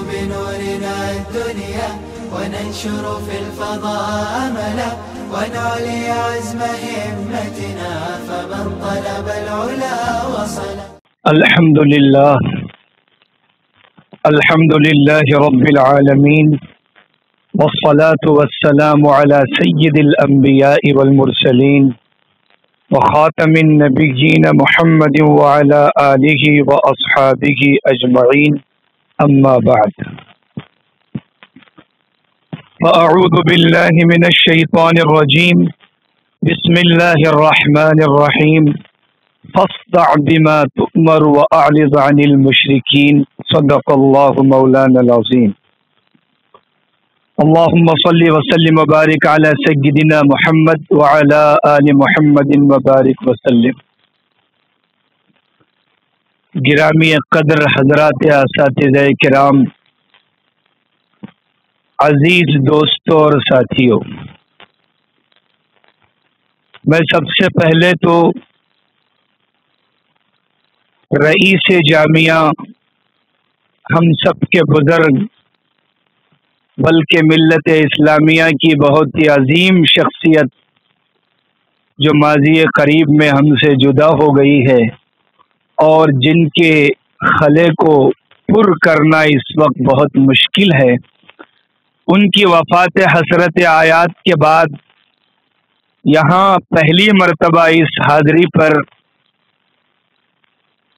بنورنا الدنيا وننشر في الفضاء أملا ونعلي عزم همتنا فمن طلب العلا وصل. الحمد لله رب العالمين والصلاة والسلام على سيد الأنبياء والمرسلين وخاتم النبيين محمد وعلى آله وأصحابه أجمعين أما بعد فأعوذ بالله من الشيطان الرجيم بسم الله الرحمن الرحيم فاصدع بما تؤمر وأعرض عن المشركين صدق الله مولانا العظيم. اللهم صل وسلم وبارك على سيدنا محمد وعلى آل محمد وبارك وسلم. گرامی قدر حضرات اساتذہ کرام، عزیز دوستوں اور ساتھیوں، میں سب سے پہلے تو رئیس جامعہ، ہم سب کے بزرگ، بلکہ ملت اسلامیہ کی بہت ہی عظیم شخصیت جو ماضی قریب میں ہم سے جدا ہو گئی ہے اور جن کے خلے کو پر کرنا اس وقت بہت مشکل ہے، ان کی وفات حسرت آیات کے بعد یہاں پہلی مرتبہ اس حاضری پر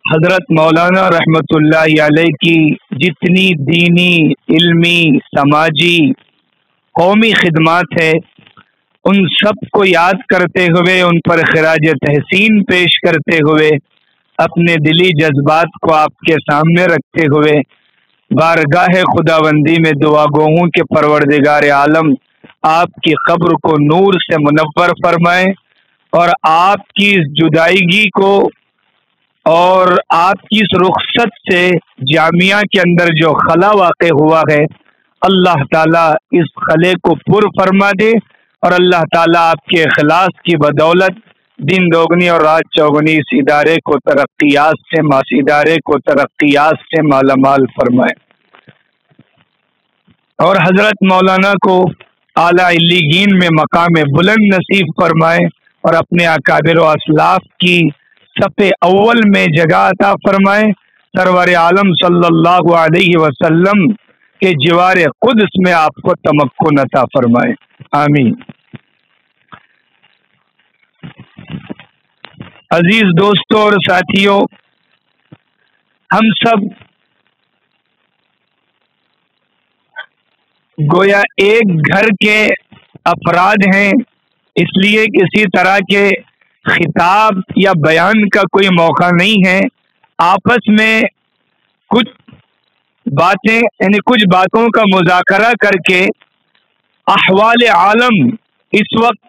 حضرت مولانا رحمت اللہ علیہ کی جتنی دینی، علمی، سماجی، قومی خدمات ہے، ان سب کو یاد کرتے ہوئے، ان پر خراج تحسین پیش کرتے ہوئے، اپنے دلی جذبات کو آپ کے سامنے رکھتے ہوئے بارگاہ خداوندی میں دعا گو ہوں کہ پروردگار عالم آپ کی قبر کو نور سے منور فرمائے اور آپ کی اس جدائیگی کو اور آپ کی اس رخصت سے جامعہ کے اندر جو خلا واقع ہوا ہے، اللہ تعالیٰ اس خلے کو پر فرما دے اور اللہ تعالیٰ آپ کے اخلاص کی بدولت دن دوگنی اور رات چوگنی اس ادارے کو ترقیات سے مالا مال فرمائے اور حضرت مولانا کو اعلیٰ علیین میں مقام بلند نصیب فرمائے اور اپنے اکابر و اسلاف کی صف اول میں جگہ عطا فرمائے، سرور عالم صلی اللہ علیہ وسلم کے جوار قدس میں آپ کو تمکن عطا فرمائے، آمین۔ عزیز دوستوں اور ساتھیوں، ہم سب گویا ایک گھر کے افراد ہیں، اس لیے کسی طرح کے خطاب یا بیان کا کوئی موقع نہیں ہے، آپس میں کچھ باتیں یعنی کچھ باتوں کا مذاکرہ کر کے احوال عالم اس وقت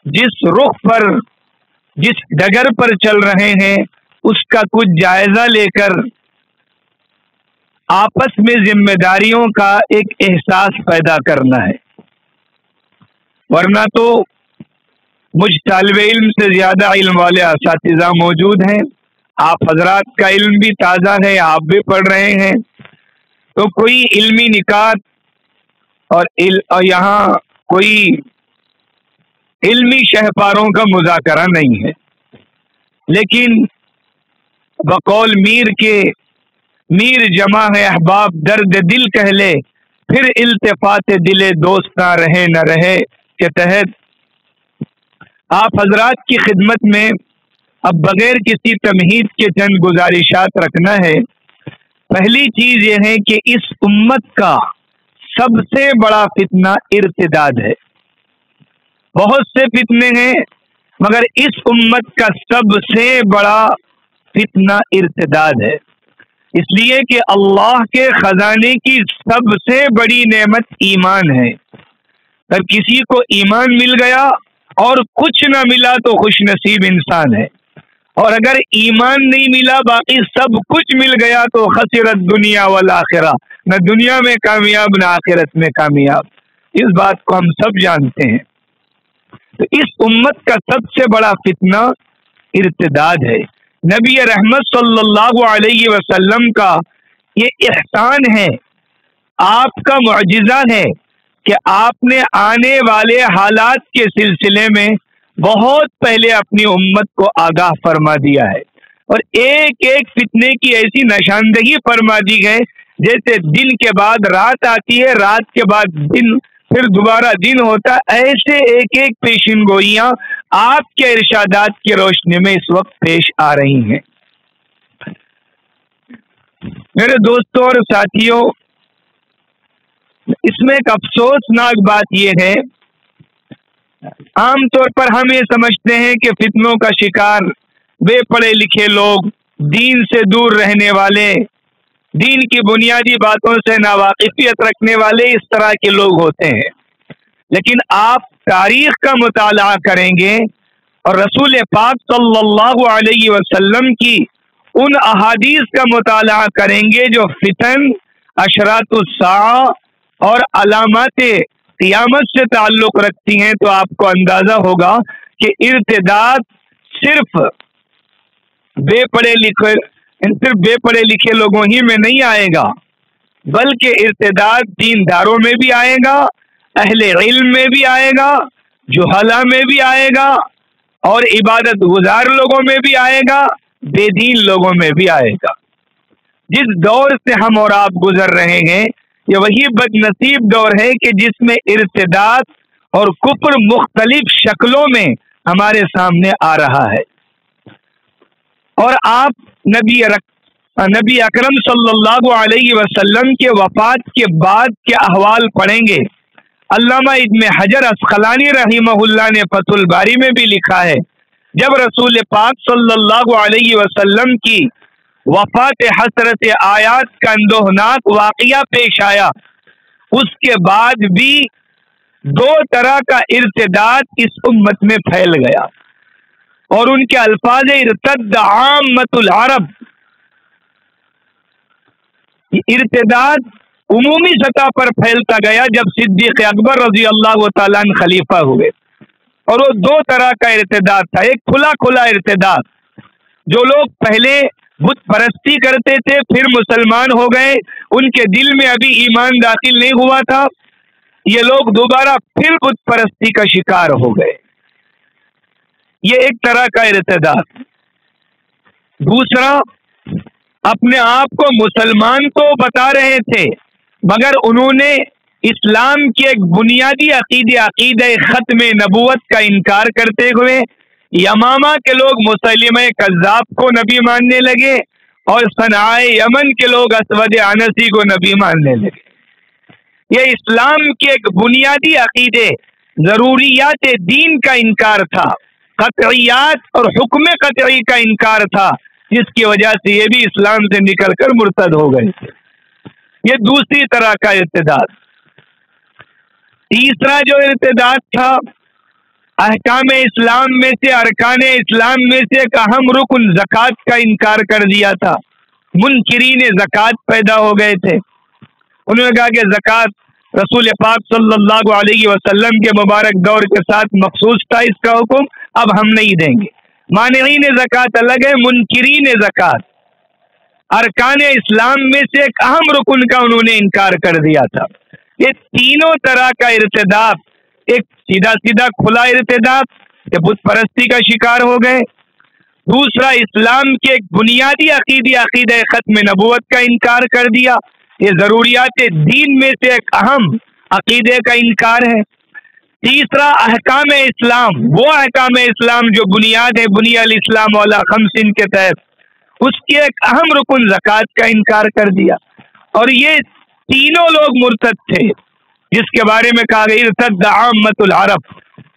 جس رخ پر، جس ڈگر پر چل رہے ہیں، اس کا کچھ جائزہ لے کر آپس میں ذمہ داریوں کا ایک احساس پیدا کرنا ہے، ورنہ تو مجھ طالب علم سے زیادہ علم والے اساتذہ موجود ہیں، آپ حضرات کا علم بھی تازہ ہے، آپ بھی پڑھ رہے ہیں، تو کوئی علمی نکات اور یہاں کوئی علمی شہپاروں کا مذاکرہ نہیں ہے، لیکن بقول میر جمع ہے احباب درد دل کہہ لے، پھر التفات دل دوستاں رہے نہ رہے کے تحت آپ حضرات کی خدمت میں اب بغیر کسی تمہید کے چند گزارشات رکھنا ہے۔ پہلی چیز یہ ہے کہ اس امت کا سب سے بڑا فتنہ ارتداد ہے۔ بہت سے فتنے ہیں مگر اس امت کا سب سے بڑا فتنہ ارتداد ہے، اس لیے کہ اللہ کے خزانے کی سب سے بڑی نعمت ایمان ہے۔ اگر کسی کو ایمان مل گیا اور کچھ نہ ملا تو خوش نصیب انسان ہے، اور اگر ایمان نہیں ملا باقی سب کچھ مل گیا تو خسرت دنیا والآخرہ، نہ دنیا میں کامیاب نہ آخرت میں کامیاب، اس بات کو ہم سب جانتے ہیں۔ تو اس امت کا سب سے بڑا فتنہ ارتداد ہے۔ نبی رحمت صلی اللہ علیہ وسلم کا یہ احسان ہے، آپ کا معجزہ ہے کہ آپ نے آنے والے حالات کے سلسلے میں بہت پہلے اپنی امت کو آگاہ فرما دیا ہے، اور ایک ایک فتنے کی ایسی نشاندہی فرما دی ہے جیسے دن کے بعد رات آتی ہے، رات کے بعد دن، پھر دوبارہ دن ہوتا ہے، ایسے ایک ایک پیشن گوئیاں آپ کے ارشادات کی روشنی میں اس وقت پیش آ رہی ہیں۔ میرے دوستوں اور ساتھیوں، اس میں ایک افسوسناک بات یہ ہے، عام طور پر ہم یہ سمجھتے ہیں کہ فتنوں کا شکار بے پڑھے لکھے لوگ، دین سے دور رہنے والے، دین کی بنیادی باتوں سے ناواقفیت رکھنے والے اس طرح کے لوگ ہوتے ہیں، لیکن آپ تاریخ کا مطالعہ کریں گے اور رسول پاک صلی اللہ علیہ وسلم کی ان احادیث کا مطالعہ کریں گے جو فتن، اشراط الساعہ اور علامات قیامت سے تعلق رکھتی ہیں، تو آپ کو اندازہ ہوگا کہ ارتداد صرف بے پڑھے لکھے لوگوں ہی میں نہیں آئے گا، بلکہ ارتداد دینداروں میں بھی آئے گا، اہل علم میں بھی آئے گا، جہلا میں بھی آئے گا، اور عبادت گزار لوگوں میں بھی آئے گا، بے دین لوگوں میں بھی آئے گا۔ جس دور سے ہم اور آپ گزر رہے ہیں، یہ وہی بد نصیب دور ہے کہ جس میں ارتداد اور کفر مختلف شکلوں میں ہمارے سامنے آ رہا ہے، اور آپ نبی اکرم صلی اللہ علیہ وسلم کے وفات کے بعد کے احوال پڑھیں گے۔ علامہ ابن حجر عسقلانی رحمہ اللہ نے فتح الباری میں بھی لکھا ہے، جب رسول پاک صلی اللہ علیہ وسلم کی وفات حسرت آیات کا اندوہناک واقعہ پیش آیا، اس کے بعد بھی دو طرح کا ارتداد اس امت میں پھیل گیا، اور ان کے الفاظ ارتد عامۃ العرب، ارتداد عمومی سطح پر پھیلتا گیا جب صدیق اکبر رضی اللہ تعالیٰ عنہ خلیفہ ہوئے، اور وہ دو طرح کا ارتداد تھا۔ ایک کھلا ارتداد، جو لوگ پہلے بت پرستی کرتے تھے پھر مسلمان ہو گئے، ان کے دل میں ابھی ایمان داخل نہیں ہوا تھا، یہ لوگ دوبارہ پھر بت پرستی کا شکار ہو گئے، یہ ایک طرح کا ارتداد۔ دوسرا، اپنے آپ کو مسلمان تو بتا رہے تھے مگر انہوں نے اسلام کے ایک بنیادی عقیدہ ختم نبوت کا انکار کرتے ہوئے یمامہ کے لوگ مسلمہ کذاب کو نبی ماننے لگے، اور صنعاء یمن کے لوگ اسود عنسی کو نبی ماننے لگے۔ یہ اسلام کے ایک بنیادی عقیدے، ضروریات دین کا انکار تھا، قطعیات اور حکم قطعی کا انکار تھا، جس کی وجہ سے یہ بھی اسلام سے نکل کر مرتد ہو گئے تھے۔ یہ دوسری طرح کا ارتداد۔ تیسرا جو ارتداد تھا، احکام اسلام میں سے، ارکان اسلام میں سے ایک اہم رکن زکوٰۃ کا انکار کر دیا تھا۔ منکرین زکوٰۃ پیدا ہو گئے تھے، انہوں نے کہا کہ زکوٰۃ رسول پاک صلی اللہ علیہ وسلم کے مبارک دور کے ساتھ مخصوص تھا، اس کا حکم اب ہم نہیں دیں گے۔ مانعین زکوٰۃ الگ ہے، منکرین زکوٰۃ ارکان اسلام میں سے ایک اہم رکن کا انہوں نے انکار کر دیا تھا۔ یہ تینوں طرح کا ارتداد، ایک سیدھا کھلا ارتداد کہ بت پرستی کا شکار ہو گئے، دوسرا اسلام کے ایک بنیادی عقیدہ ختم نبوت کا انکار کر دیا، یہ ضروریات دین میں سے ایک اہم عقیدے کا انکار ہے، تیسرا احکام اسلام، وہ احکام اسلام جو بنیاد ہے، بنی الاسلام علی خمس کے تحت، اس کے ایک اہم رکن زکوٰۃ کا انکار کر دیا۔ اور یہ تینوں لوگ مرتد تھے، جس کے بارے میں کہا گیا ارتد عامۃ العرب۔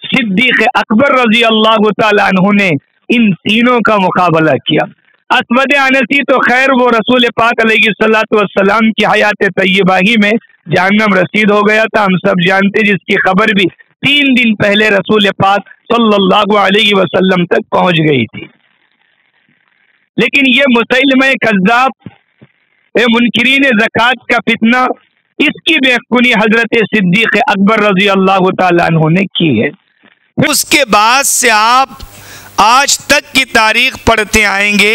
صدیق اکبر رضی اللہ تعالیٰ عنہ نے ان تینوں کا مقابلہ کیا۔ اسود عنسی تو خیر وہ رسول پاک علیہ الصلوۃ والسلام کی حیات طیبہ ہی میں جہنم رسید ہو گیا تھا، ہم سب جانتے، جس کی خبر بھی 3 دن پہلے رسول پاک صلی اللہ علیہ وسلم تک پہنچ گئی تھی۔ لیکن یہ مسلمہ کذاب، منکرین زکوٰۃ کا فتنہ، اس کی بےخونی حضرت صدیق اکبر رضی اللہ تعالیٰ عنہ نے کی ہے۔ اس کے بعد سے آپ آج تک کی تاریخ پڑھتے آئیں گے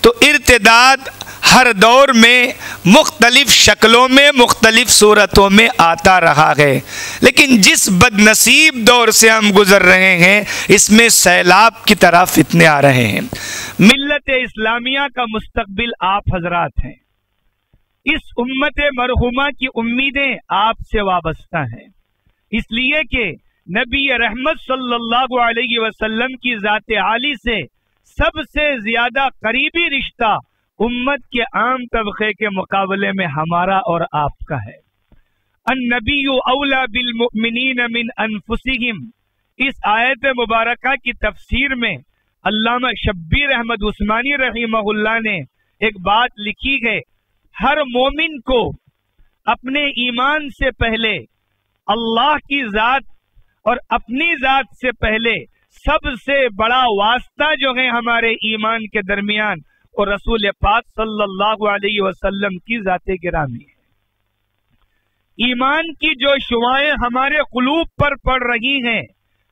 تو ارتداد ہر دور میں مختلف شکلوں میں مختلف صورتوں میں آتا رہا ہے، لیکن جس بد نصیب دور سے ہم گزر رہے ہیں اس میں سیلاب کی طرح فتنے آ رہے ہیں۔ ملت اسلامیہ کا مستقبل آپ حضرات ہیں، اس امت مرحومہ کی امیدیں آپ سے وابستہ ہیں، اس لیے کہ نبی رحمت صلی اللہ علیہ وسلم کی ذات عالی سے سب سے زیادہ قریبی رشتہ امت کے عام طبقے کے مقابلے میں ہمارا اور آپ کا ہے۔ النبی اولا بالمؤمنین من انفسہم، اس آیت مبارکہ کی تفسیر میں علامہ شبیر احمد عثمانی رحمہ اللہ نے ایک بات لکھی ہے، ہر مومن کو اپنے ایمان سے پہلے اللہ کی ذات اور اپنی ذات سے پہلے سب سے بڑا واسطہ جو ہے ہمارے ایمان کے درمیان اور رسول پاک صلی اللہ علیہ وسلم کی ذات گرامی ہے۔ ایمان کی جو شعاعیں ہمارے قلوب پر پڑ رہی ہیں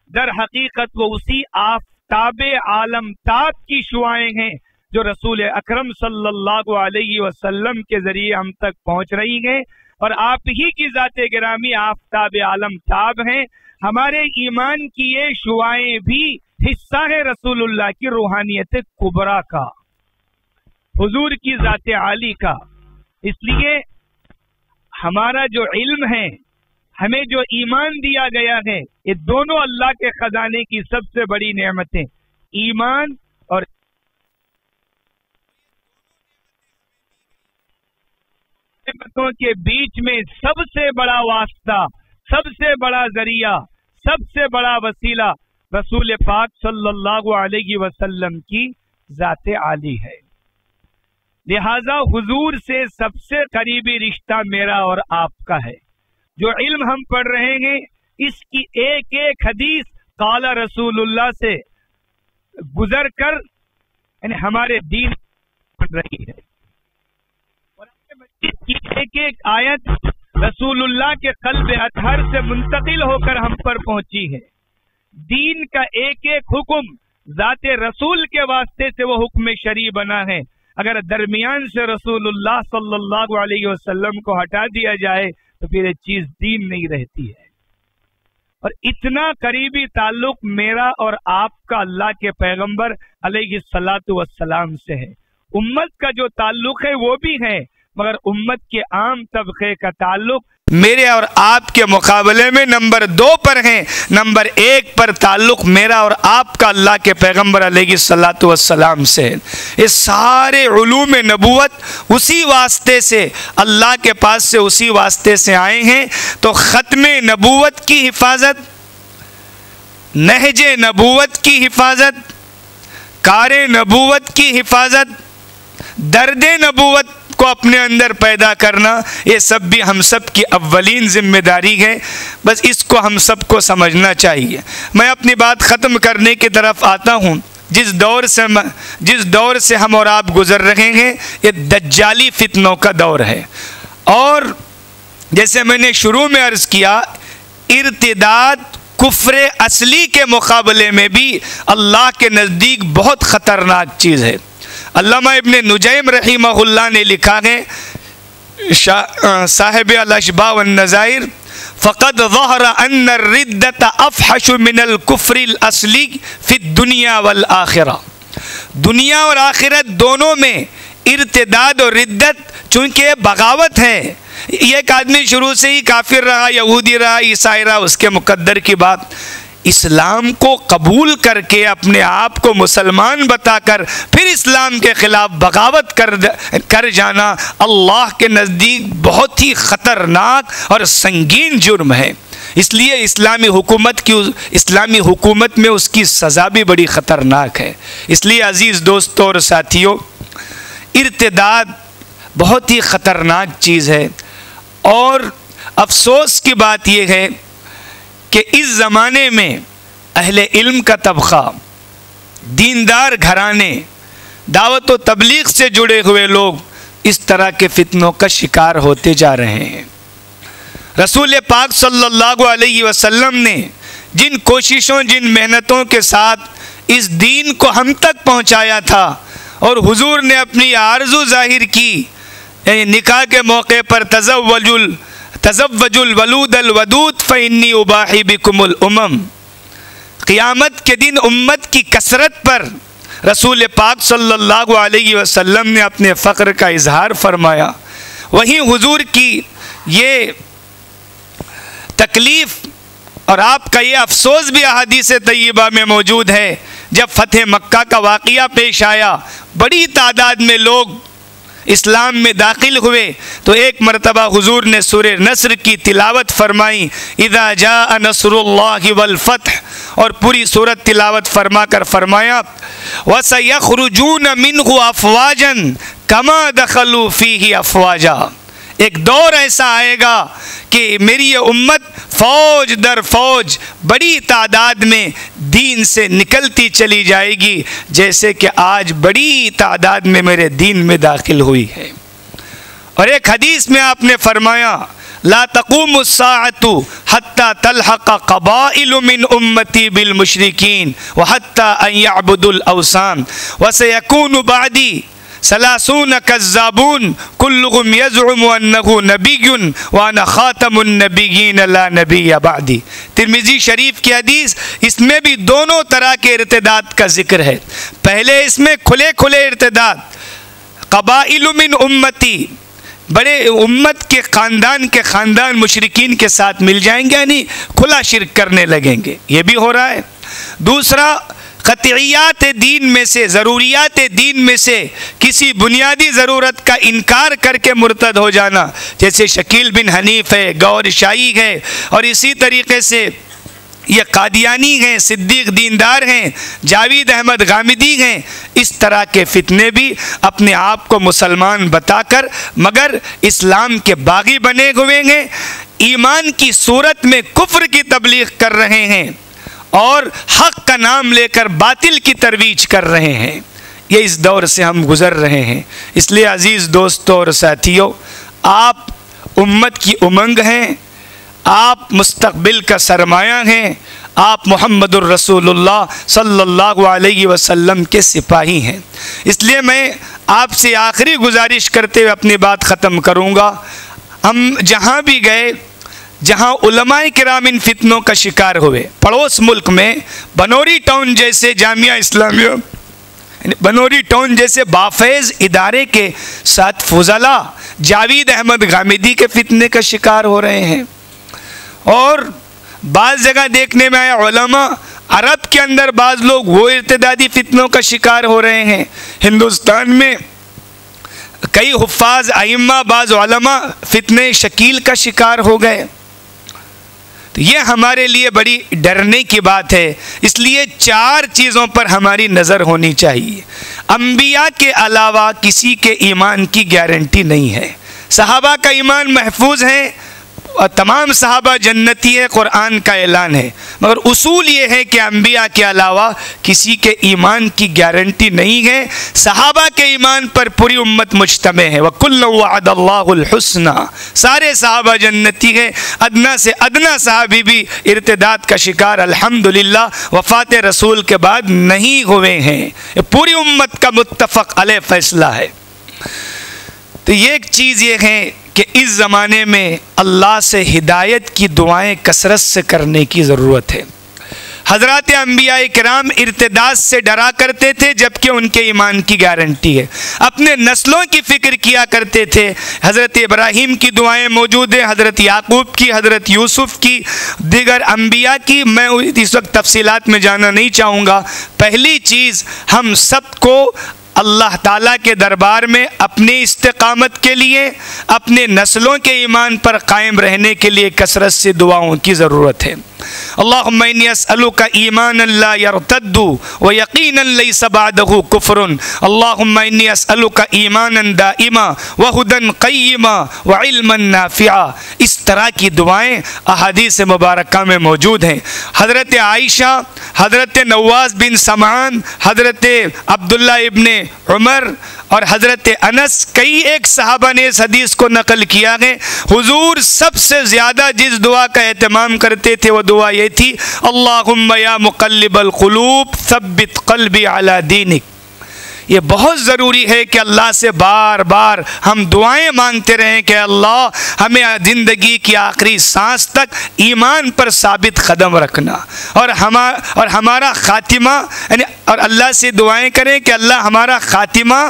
در حقیقت وہ اسی آفتاب عالم تاب کی شعاعیں ہیں جو رسول اکرم صلی اللہ علیہ وسلم کے ذریعے ہم تک پہنچ رہی ہیں، اور آپ ہی کی ذات گرامی آفتاب عالم تاب ہیں۔ ہمارے ایمان کی یہ شعاعیں بھی حصہ ہے رسول اللہ کی روحانیت کبریٰ کا، حضور کی ذات عالی کا۔ اس لیے ہمارا جو علم ہے، ہمیں جو ایمان دیا گیا ہے، یہ دونوں اللہ کے خزانے کی سب سے بڑی نعمتیں، ایمان اور نعمتوں کے بیچ میں سب سے بڑا واسطہ، سب سے بڑا ذریعہ، سب سے بڑا وسیلہ رسول پاک صلی اللہ علیہ وسلم کی ذات عالی ہے۔ لہذا حضور سے سب سے قریبی رشتہ میرا اور آپ کا ہے۔ جو علم ہم پڑھ رہے ہیں اس کی ایک ایک حدیث قال رسول اللہ سے گزر کر یعنی ہمارے دین پڑھ رہی ہے، اور اس کی ایک ایک آیت رسول اللہ کے قلب اطہر سے منتقل ہو کر ہم پر پہنچی ہے۔ دین کا ایک ایک حکم ذات رسول کے واسطے سے وہ حکم شرعی بنا ہے، اگر درمیان سے رسول اللہ صلی اللہ علیہ وسلم کو ہٹا دیا جائے تو پھر یہ چیز دین نہیں رہتی ہے۔ اور اتنا قریبی تعلق میرا اور آپ کا اللہ کے پیغمبر علیہ الصلاۃ والسلام سے ہے۔ امت کا جو تعلق ہے وہ بھی ہے، مگر امت کے عام طبقے کا تعلق میرے اور آپ کے مقابلے میں نمبر 2 پر ہیں۔ نمبر 1 پر تعلق میرا اور آپ کا اللہ کے پیغمبر علیہ الصلاۃ والسلام سے ہے۔ یہ سارے علوم نبوت اسی واسطے سے اللہ کے پاس سے اسی واسطے سے آئے ہیں۔ تو ختم نبوت کی حفاظت، نہج نبوت کی حفاظت، کار نبوت کی حفاظت، درد نبوت کو اپنے اندر پیدا کرنا، یہ سب بھی ہم سب کی اولین ذمہ داری ہے۔ بس اس کو ہم سب کو سمجھنا چاہیے۔ میں اپنی بات ختم کرنے کی طرف آتا ہوں۔ جس دور سے ہم اور آپ گزر رہے ہیں یہ دجالی فتنوں کا دور ہے، اور جیسے میں نے شروع میں عرض کیا، ارتداد کفر اصلی کے مقابلے میں بھی اللہ کے نزدیک بہت خطرناک چیز ہے۔ علامہ ابن نجیم رحمہ اللہ نے لکھا ہے، صاحب الاشباح والنظائر، فقد ظہر ان الردت افحش من الکفر الاصلی فی الدنیا والآخرہ۔ دنیا اور آخرت دونوں میں ارتداد اور ردت چونکہ بغاوت ہے، ایک آدمی شروع سے ہی کافر رہا، یہودی رہا، عیسائی رہا، اس کے مقدر کی بات، اسلام کو قبول کر کے اپنے آپ کو مسلمان بتا کر پھر اسلام کے خلاف بغاوت کر جانا اللہ کے نزدیک بہت ہی خطرناک اور سنگین جرم ہے۔ اس لیے اسلامی حکومت میں اس کی سزا بھی بڑی خطرناک ہے۔ اس لیے عزیز دوستوں اور ساتھیوں، ارتداد بہت ہی خطرناک چیز ہے، اور افسوس کی بات یہ ہے کہ اس زمانے میں اہل علم کا طبقہ، دیندار گھرانے، دعوت و تبلیغ سے جڑے ہوئے لوگ اس طرح کے فتنوں کا شکار ہوتے جا رہے ہیں۔ رسول پاک صلی اللہ علیہ وسلم نے جن کوششوں، جن محنتوں کے ساتھ اس دین کو ہم تک پہنچایا تھا، اور حضور نے اپنی آرزو ظاہر کی، یعنی نکاح کے موقع پر تزوج الولود الودود فإنی اباحی بکم الامم، قیامت کے دن امت کی کثرت پر رسول پاک صلی اللہ علیہ وسلم نے اپنے فخر کا اظہار فرمایا۔ وہیں حضور کی یہ تکلیف اور آپ کا یہ افسوس بھی احادیث طیبہ میں موجود ہے۔ جب فتح مکہ کا واقعہ پیش آیا، بڑی تعداد میں لوگ اسلام میں داخل ہوئے، تو ایک مرتبہ حضور نے سورہ نصر کی تلاوت فرمائی، اذا جاء نصر اللہ والفتح، اور پوری سورت تلاوت فرما کر فرمایا وَسَيَخْرُجُونَ مِنْهُ أَفْوَاجًا كَمَا دَخَلُوا فِيهِ أَفْوَاجًا، ایک دور ایسا آئے گا کہ میری یہ امت فوج در فوج بڑی تعداد میں دین سے نکلتی چلی جائے گی، جیسے کہ آج بڑی تعداد میں میرے دین میں داخل ہوئی ہے۔ اور ایک حدیث میں آپ نے فرمایا لا تقوم الساعة حتى تلحق قبائل من امتی بالمشرکین وحتى ان يعبدوا الاوثان وسيكون بعدی 30 کذابون کلهم یزعم انه نبی وانا خاتم النبیین لا نبی بعدی۔ ترمذی شریف کی حدیث، اس میں بھی دونوں طرح کے ارتداد کا ذکر ہے۔ پہلے اس میں کھلے کھلے ارتداد، قبائل من امتی، بڑے امت کے خاندان مشرکین کے ساتھ مل جائیں گے، یعنی کھلا شرک کرنے لگیں گے، یہ بھی ہو رہا ہے۔ دوسرا، قطعیات دین میں سے، ضروریات دین میں سے کسی بنیادی ضرورت کا انکار کر کے مرتد ہو جانا، جیسے شکیل بن حنیف ہے، گور شاہی ہے، اور اسی طریقے سے یہ قادیانی ہیں، صدیق دیندار ہیں، جاوید احمد غامدی ہیں۔ اس طرح کے فتنے بھی اپنے آپ کو مسلمان بتا کر مگر اسلام کے باغی بنے ہوئے ہیں، ایمان کی صورت میں کفر کی تبلیغ کر رہے ہیں اور حق کا نام لے کر باطل کی ترویج کر رہے ہیں۔ یہ اس دور سے ہم گزر رہے ہیں۔ اس لیے عزیز دوستوں اور ساتھیوں، آپ امت کی امنگ ہیں، آپ مستقبل کا سرمایہ ہیں، آپ محمد الرسول اللہ صلی اللہ علیہ وسلم کے سپاہی ہیں۔ اس لیے میں آپ سے آخری گزارش کرتے ہوئے اپنی بات ختم کروں گا۔ ہم جہاں بھی گئے، جہاں علماء کرام ان فتنوں کا شکار ہوئے، پڑوس ملک میں بنوری ٹاؤن جیسے جامعہ اسلامیہ، بنوری ٹاؤن جیسے بافیض ادارے کے ساتھ فضلاء جاوید احمد غامدی کے فتنے کا شکار ہو رہے ہیں، اور بعض جگہ دیکھنے میں آیا علماء عرب کے اندر بعض لوگ وہ ارتدادی فتنوں کا شکار ہو رہے ہیں۔ ہندوستان میں کئی حفاظ ائمہ، بعض علماء فتنے شکیل کا شکار ہو گئے۔ تو یہ ہمارے لیے بڑی ڈرنے کی بات ہے۔ اس لیے 4 چیزوں پر ہماری نظر ہونی چاہیے۔ انبیاء کے علاوہ کسی کے ایمان کی گارنٹی نہیں ہے۔ صحابہ کا ایمان محفوظ ہے اور تمام صحابہ جنتی ہے، قرآن کا اعلان ہے، مگر اصول یہ ہے کہ انبیاء کے علاوہ کسی کے ایمان کی گارنٹی نہیں ہے۔ صحابہ کے ایمان پر پوری امت مجتمع ہے۔ وَكُلًّا وَعَدَ اللَّهُ الْحُسْنَى، سارے صحابہ جنتی ہے، ادنا سے ادنا صحابی بھی ارتداد کا شکار الحمدللہ وفات رسول کے بعد نہیں ہوئے ہیں۔ یہ پوری امت کا متفق علیہ فیصلہ ہے۔ تو یہ ایک چیز یہ ہے کہ اس زمانے میں اللہ سے ہدایت کی دعائیں کثرت سے کرنے کی ضرورت ہے۔ حضرات انبیاء کرام ارتداد سے ڈرا کرتے تھے جبکہ ان کے ایمان کی گارنٹی ہے، اپنے نسلوں کی فکر کیا کرتے تھے۔ حضرت ابراہیم کی دعائیں موجود ہیں، حضرت یعقوب کی، حضرت یوسف کی، دیگر انبیاء کی، میں اس وقت تفصیلات میں جانا نہیں چاہوں گا۔ پہلی چیز، ہم سب کو اللہ تعالیٰ کے دربار میں اپنی استقامت کے لیے، اپنے نسلوں کے ایمان پر قائم رہنے کے لیے کثرت سے دعاؤں کی ضرورت ہے۔ اللہم انی اسألک ایمانا لا یرتد ویقینا لیس بعدہ کفر، اللہم انی اسألک ایمانا دائما وہدى قیما وعلما نافعا۔ اس طرح کی دعائیں احادیث مبارکہ میں موجود ہیں۔ حضرت عائشہ، حضرت نواس بن سمعان، حضرت عبداللہ ابن عمر اور حضرت انس، کئی ایک صحابہ نے اس حدیث کو نقل کیا ہے۔ حضور سب سے زیادہ جس دعا کا اہتمام کرتے تھے وہ دعا یہ تھی، اللہم یا مقلب القلوب ثبت قلبی علی دینک، یہ بہت ضروری ہے کہ اللہ سے بار بار ہم دعائیں مانگتے رہیں کہ اللہ ہمیں زندگی کی آخری سانس تک ایمان پر ثابت قدم رکھنا، اور ہمارا خاتمہ، یعنی اور اللہ سے دعائیں کریں کہ اللہ ہمارا خاتمہ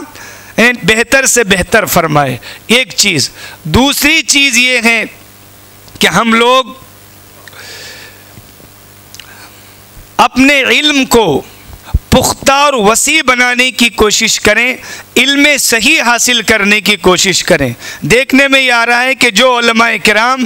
بہتر سے بہتر فرمائے، ایک چیز۔ دوسری چیز یہ ہے کہ ہم لوگ اپنے علم کو پختہ اور وسیع بنانے کی کوشش کریں، علم صحیح حاصل کرنے کی کوشش کریں۔ دیکھنے میں یہ آ رہا ہے کہ جو علماء کرام،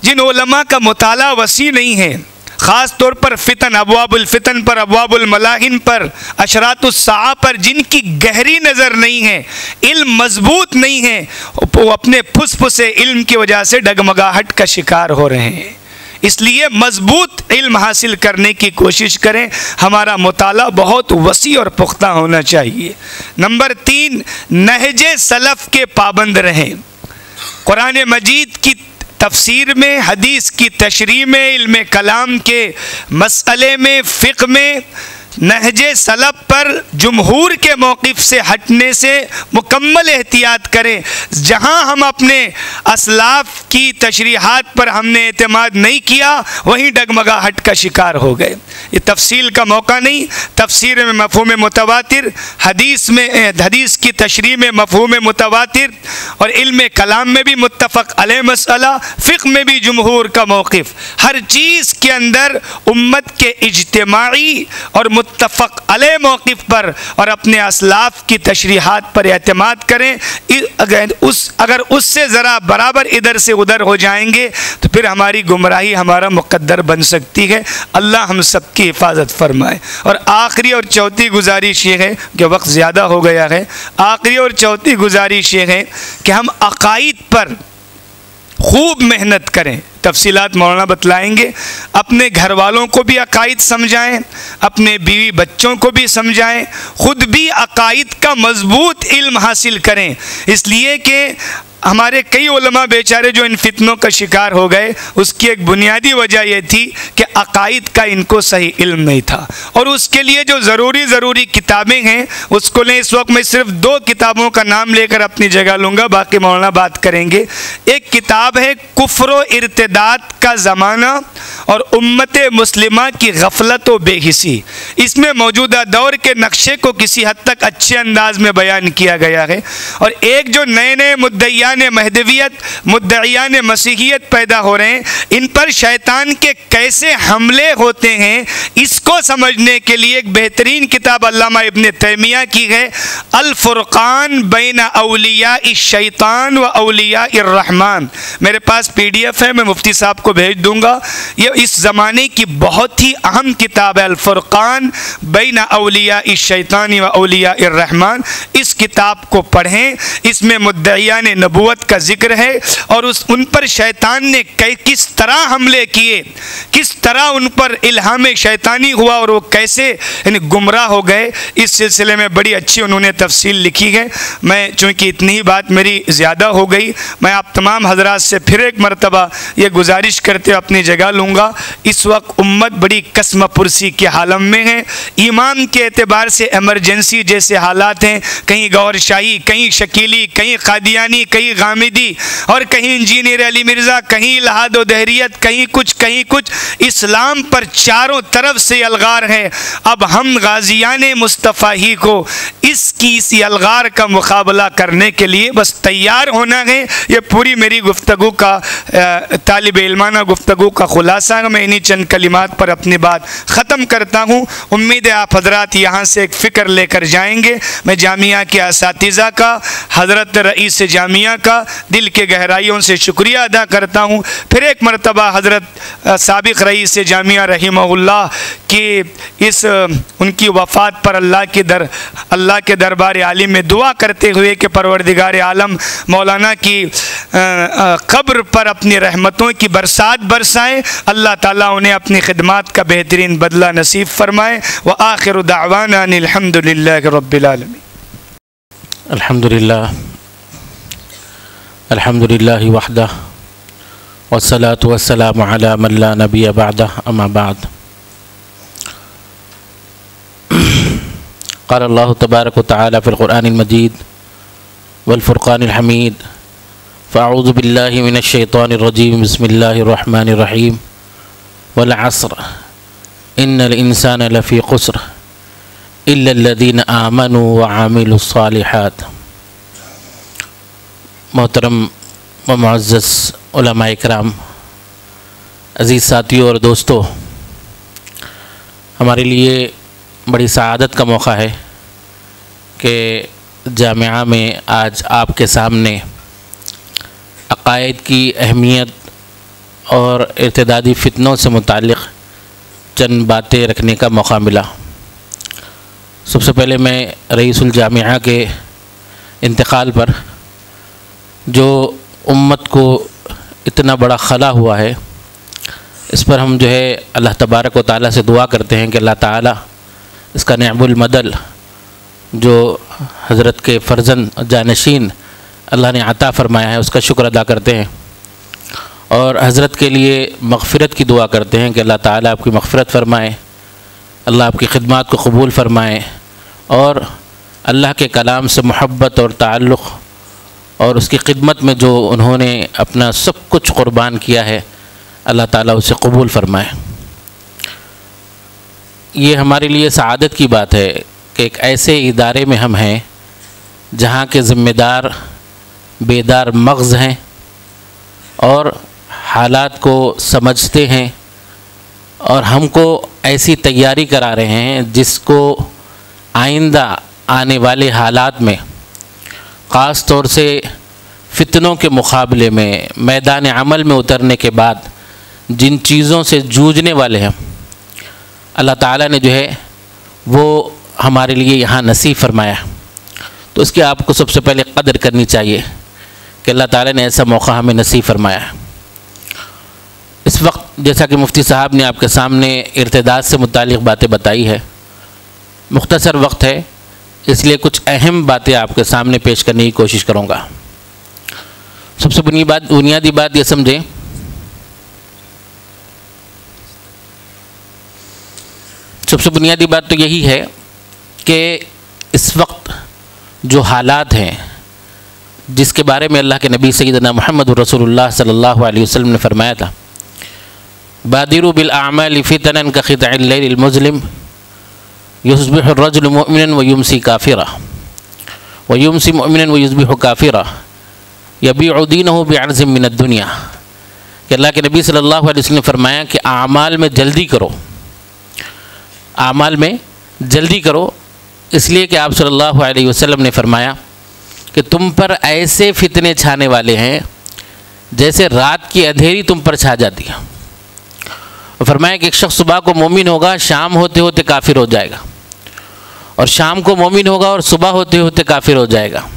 جن علماء کا مطالعہ وسیع نہیں ہے، خاص طور پر فتن، ابواب الفتن پر، ابواب الملاحن پر، اشراط الساعہ پر، جن کی گہری نظر نہیں ہے، علم مضبوط نہیں ہے، وہ اپنے پھس پھسے علم کی وجہ سے ڈگمگاہٹ کا شکار ہو رہے ہیں۔ اس لیے مضبوط علم حاصل کرنے کی کوشش کریں، ہمارا مطالعہ بہت وسیع اور پختہ ہونا چاہیے۔ نمبر 3، نہج سلف کے پابند رہیں۔ قرآن مجید کی تفسیر میں، حدیث کی تشریح میں، علم کلام کے مسئلے میں، فقہ میں نہج سلف پر جمہور کے موقف سے ہٹنے سے مکمل احتیاط کریں۔ جہاں ہم اپنے اسلاف کی تشریحات پر ہم نے اعتماد نہیں کیا، وہیں ڈگمگاہٹ کا شکار ہو گئے۔ یہ تفصیل کا موقع نہیں، تفسیر میں مفہوم متواتر، حدیث کی تشریح میں مفہوم متواتر، اور علم کلام میں بھی متفق علیہ مسئلہ، فقہ میں بھی جمہور کا موقف، ہر چیز کے اندر امت کے اجتماعی اور متفق علیہ موقف پر اور اپنے اسلاف کی تشریحات پر اعتماد کریں۔ اگر اس سے ذرا برابر ادھر سے ادھر ہو جائیں گے تو پھر ہماری گمراہی ہمارا مقدر بن سکتی ہے۔ اللہ ہم سب کی حفاظت فرمائے۔ اور آخری اور چوتھی گزارش یہ ہے کہ وقت زیادہ ہو گیا ہے، آخری اور چوتھی گزارش یہ ہے کہ ہم عقائد پر خوب محنت کریں۔ تفصیلات مولانا بتلائیں گے۔ اپنے گھر والوں کو بھی عقائد سمجھائیں، اپنے بیوی بچوں کو بھی سمجھائیں، خود بھی عقائد کا مضبوط علم حاصل کریں۔ اس لیے کہ ہمارے کئی علماء بیچارے جو ان فتنوں کا شکار ہو گئے، اس کی ایک بنیادی وجہ یہ تھی کہ عقائد کا ان کو صحیح علم نہیں تھا، اور اس کے لیے جو ضروری کتابیں ہیں اس کو لیں۔ اس وقت میں صرف 2 کتابوں کا نام لے کر اپنی جگہ لوں گا، باقی مولانا بات کریں گے۔ ایک کتاب ہے کفر و ارتداد کا زمانہ اور امت مسلمہ کی غفلت و بے حسی۔ اس میں موجودہ دور کے نقشے کو کسی حد تک اچھے انداز میں بیان کیا گیا ہے۔ اور ایک جو نئے مدعیان مہدویت، مدعیان مسیحیت پیدا ہو رہے ہیں، ان پر شیطان کے کیسے حملے ہوتے ہیں، اس کو سمجھنے کے لیے ایک بہترین کتاب علامہ ابن تیمیہ کی ہے، الفرقان بین اولیاء الشیطان و اولیاء الرحمن۔ میرے پاس PDF ہے، میں مفتی صاحب کو بھیج دوں گا۔ یہ اس زمانے کی بہت ہی اہم کتاب ہے، الفرقان بین اولیاء الشیطان و اولیاء الرحمن۔ اس کتاب کو پڑھیں، اس میں مدعیان نبوت کا ذکر ہے، اور ان پر شیطان نے کس طرح حملے کیے، کس طرح ان پر الہام شیطانی ہوا اور وہ کیسے گمراہ ہو گئے۔ اس سلسلے میں بڑی اچھی انہوں نے تفصیل لکھی ہے۔ میں چونکہ اتنی ہی بات میری زیادہ ہو گئی، میں آپ تمام حضرات سے پھر ایک مرتبہ یہ گزارش کرتے ہوئے اپنی جگہ لوں گا۔ اس وقت امت بڑی قسم پرسی کے عالم میں ہے، ایمان کے اعتبار سے ایمرجنسی جیسے حالات ہیں، کہیں گور شاہی، کہیں شکیلی، کہیں قادیانی، کہیں غامدی، اور کہیں انجینئر علی مرزا، کہیں الہاد و دہریت، کہیں کچھ۔ اسلام پر چاروں طرف سے الغار ہے۔ اب ہم غازیان مصطفیٰ ہی کو اسی الغار کا مقابلہ کرنے کے لیے بس تیار ہونا ہے۔ یہ پوری میری گفتگو کا طالب علمانہ گفتگو کا خلاصہ ہے۔ میں انہی چند کلمات پر اپنی بات ختم کرتا ہوں۔ امید ہے آپ حضرات یہاں سے ایک فکر لے کر جائیں گے۔ میں جامعہ کے اساتذہ کا، حضرت رئیس جامعہ کا دل کے گہرائیوں سے شکریہ ادا کرتا ہوں۔ پھر ایک مرتبہ حضرت سابق رئیس جامعہ رحمہ اللہ کی ان کی وفات پر اللہ کے دربار عالی میں دعا کرتے ہوئے کہ پروردگار عالم مولانا کی قبر پر اپنی رحمتوں کی برسات برسائیں، اللہ تعالیٰ انہیں اپنی خدمات کا بہترین بدلہ نصیب فرمائے۔ وآخر دعوانا ان الحمد للہ رب العالمین۔ الحمد للہ وحدہ والصلاة والسلام علی من لا نبی بعدہ، اما بعد۔ قال اللہ تبارک و تعالی فی القرآن المجید والفرقان الحمید فاعوذ باللہ من الشیطان الرجیم بسم اللہ الرحمن الرحیم والعصر ان الانسان لفی خسر الا الذین آمنوا وعملوا الصالحات۔ محترم و معزز علماء اکرام، عزیز ساتھیوں اور دوستو، ہمارے لیے بڑی سعادت کا موقع ہے کہ جامعہ میں آج آپ کے سامنے عقائد کی اہمیت اور ارتدادی فتنوں سے متعلق چند باتیں رکھنے کا موقع ملا۔ سب سے پہلے میں رئیس الجامعہ کے انتقال پر جو امت کو اتنا بڑا خلا ہوا ہے، اس پر ہم اللہ تبارک و تعالیٰ سے دعا کرتے ہیں کہ اللہ تعالیٰ اس کا نعم المدل جو حضرت کے فرزند جانشین اللہ نے عطا فرمایا ہے اس کا شکر ادا کرتے ہیں، اور حضرت کے لیے مغفرت کی دعا کرتے ہیں کہ اللہ تعالیٰ آپ کی مغفرت فرمائے، اللہ آپ کی خدمات کو قبول فرمائے، اور اللہ کے کلام سے محبت اور تعلق اور اس کی خدمت میں جو انہوں نے اپنا سب کچھ قربان کیا ہے اللہ تعالیٰ اسے قبول فرمائے۔ یہ ہمارے لیے سعادت کی بات ہے کہ ایک ایسے ادارے میں ہم ہیں جہاں کے ذمہ دار بیدار مغز ہیں اور حالات کو سمجھتے ہیں، اور ہم کو ایسی تیاری کرا رہے ہیں جس کو آئندہ آنے والے حالات میں خاص طور سے فتنوں کے مقابلے میں میدان عمل میں اترنے کے بعد جن چیزوں سے جوجھنے والے ہیں اللہ تعالیٰ نے وہ ہمارے لیے یہاں نصیب فرمایا، تو اس کی آپ کو سب سے پہلے قدر کرنی چاہیے کہ اللہ تعالیٰ نے ایسا موقع ہمیں نصیب فرمایا ہے۔ اس وقت جیسا کہ مفتی صاحب نے آپ کے سامنے ارتداد سے متعلق باتیں بتائی ہے، مختصر وقت ہے اس لیے کچھ اہم باتیں آپ کے سامنے پیش کرنے کی کوشش کروں گا۔ سب سے بنیادی بات یہ سمجھیں سب سے بنیادی بات تو یہی ہے کہ اس وقت جو حالات ہیں جس کے بارے میں اللہ کے نبی سیدنا محمد رسول اللہ صلی اللہ علیہ وسلم نے فرمایا تھا، بادروا بالاعمال فتنا كقطع الليل المظلم يصبح الرجل مؤمنا ويمسي كافرا ويمسي مؤمنا ويصبح كافرا يبيع دينه بعرض من الدنيا۔ کہ اللہ کے نبی صلی اللہ علیہ وسلم نے فرمایا کہ اعمال میں جلدی کرو، اعمال میں جلدی کرو، اس لیے کہ آپ صلی اللہ علیہ وسلم نے فرمایا کہ تم پر ایسے فتنے چھانے والے ہیں جیسے رات کی اندھیری تم پر چھا جاتی ہے۔ اور فرمایا کہ ایک شخص صبح کو مومن ہوگا، شام ہوتے ہوتے کافر ہو جائے گا، اور شام کو مومن ہوگا اور صبح ہوتے ہوتے کافر ہو جائے گا۔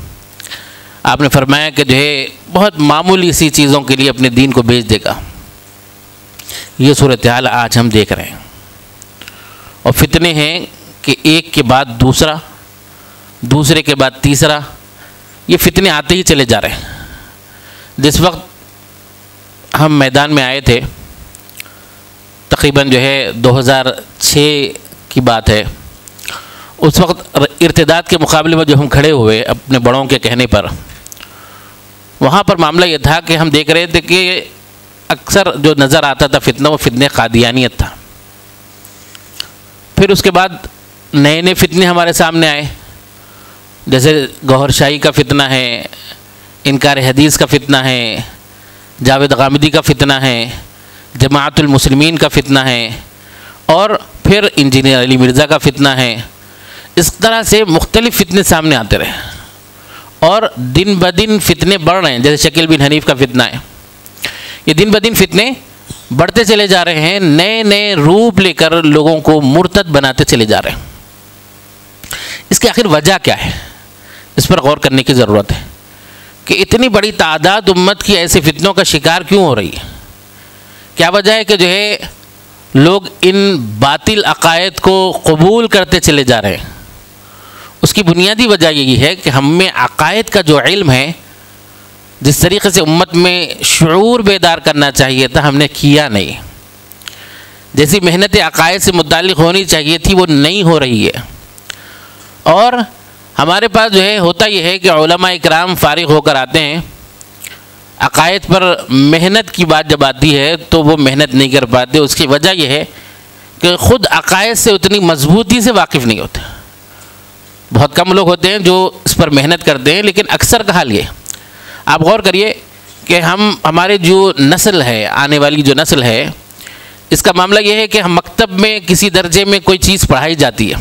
آپ نے فرمایا کہ بہت معمولی سی چیزوں کے لیے اپنے دین کو بیچ دے گا۔ یہ صورتحال آج ہم دیکھ رہے ہیں، اور فتنے ہیں کہ ایک کے بعد دوسرا، دوسرے کے بعد تیسرا، یہ فتنے آتے ہی چلے جا رہے ہیں۔ جس وقت ہم میدان میں آئے تھے تقریباً 2006 کی بات ہے، اس وقت ارتداد کے مقابلے میں جو ہم کھڑے ہوئے اپنے بڑوں کے کہنے پر، وہاں پر معاملہ یہ تھا کہ ہم دیکھ رہے تھے کہ اکثر جو نظر آتا تھا فتنہ وہ فتنے قادیانیت تھا۔ پھر اس کے بعد نئے نئے فتنے ہمارے سامنے آئے، جیسے گوہر شاہی کا فتنہ ہے، انکار حدیث کا فتنہ ہے، جاوید غامدی کا فتنہ ہے، جماعت المسلمین کا فتنہ ہے، اور پھر انجینئر علی مرزا کا فتنہ ہے۔ اس طرح سے مختلف فتنے سامنے آتے رہے، اور دن بدن فتنے بڑھ رہے ہیں۔ جیسے شکیل بن حنیف کا فتنہ ہے، یہ دن بدن فتنے بڑھتے چلے جا رہے ہیں، نئے نئے روپ لے کر لوگوں کو مرتد بناتے چلے جا رہے ہیں۔ اس کی آخر وجہ کیا ہے، اس پر غور کرنے کی ضرورت ہے کہ اتنی بڑی تعداد امت کی ایسے فتنوں کا شکار کیوں ہو رہی ہے؟ کیا وجہ ہے کہ لوگ ان باطل عقائد کو قبول کرتے چلے جا رہے ہیں؟ اس کی بنیادی وجہ یہی ہے کہ ہم میں عقائد کا جو علم ہے، جس طریقے سے امت میں شعور بیدار کرنا چاہیے تھا، ہم نے کیا نہیں۔ جیسی محنت عقائد سے متعلق ہونی چاہیے تھی وہ نہیں ہو رہی ہے، اور ہمارے پاس جو ہے ہوتا یہ ہے کہ علماء اکرام فارغ ہو کر آتے ہیں، عقائد پر محنت کی بات جب آتی ہے تو وہ محنت نہیں کر پاتے. اس کی وجہ یہ ہے کہ خود عقائد سے اتنی مضبوطی سے واقف نہیں ہوتے. بہت کم لوگ ہوتے ہیں جو اس پر محنت کرتے ہیں، لیکن اکثر کا حال یہ. آپ غور کریے کہ ہمارے جو نسل ہے، آنے والی جو نسل ہے، اس کا معاملہ یہ ہے کہ ہم مکتب میں کسی درجے میں کوئی چیز پڑھائی جاتی ہے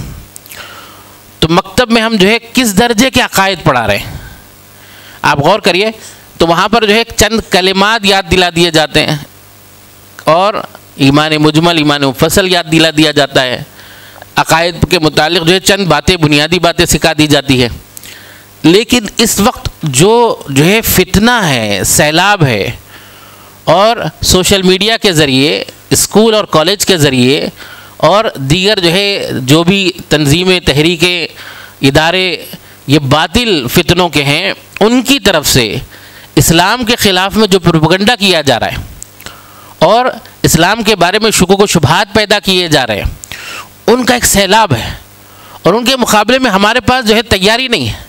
تو مکتب میں ہم جو ہے کس درجے کے عقائد پڑھا رہے ہیں. آپ غور کریے تو وہاں پر جو ہے چند کلمات یاد دلا دیے جاتے ہیں اور ایمان مجمل، ایمان مفصل یاد دلا دیا جاتا ہے. عقائد کے متعلق جو ہے چند باتیں، بنیادی باتیں سکھا دی جاتی ہے. لیکن اس وقت جو ہے فتنہ ہے، سیلاب ہے، اور سوشل میڈیا کے ذریعے، اسکول اور کالج کے ذریعے اور دیگر جو ہے جو بھی تنظیمیں، تحریکیں، ادارے یہ باطل فتنوں کے ہیں، ان کی طرف سے اسلام کے خلاف میں جو پروپیگنڈا کیا جا رہا ہے اور اسلام کے بارے میں شکوک و شبہات پیدا کیے جا رہے ہیں، ان کا ایک سیلاب ہے. اور ان کے مقابلے میں ہمارے پاس جو ہے تیاری نہیں ہے.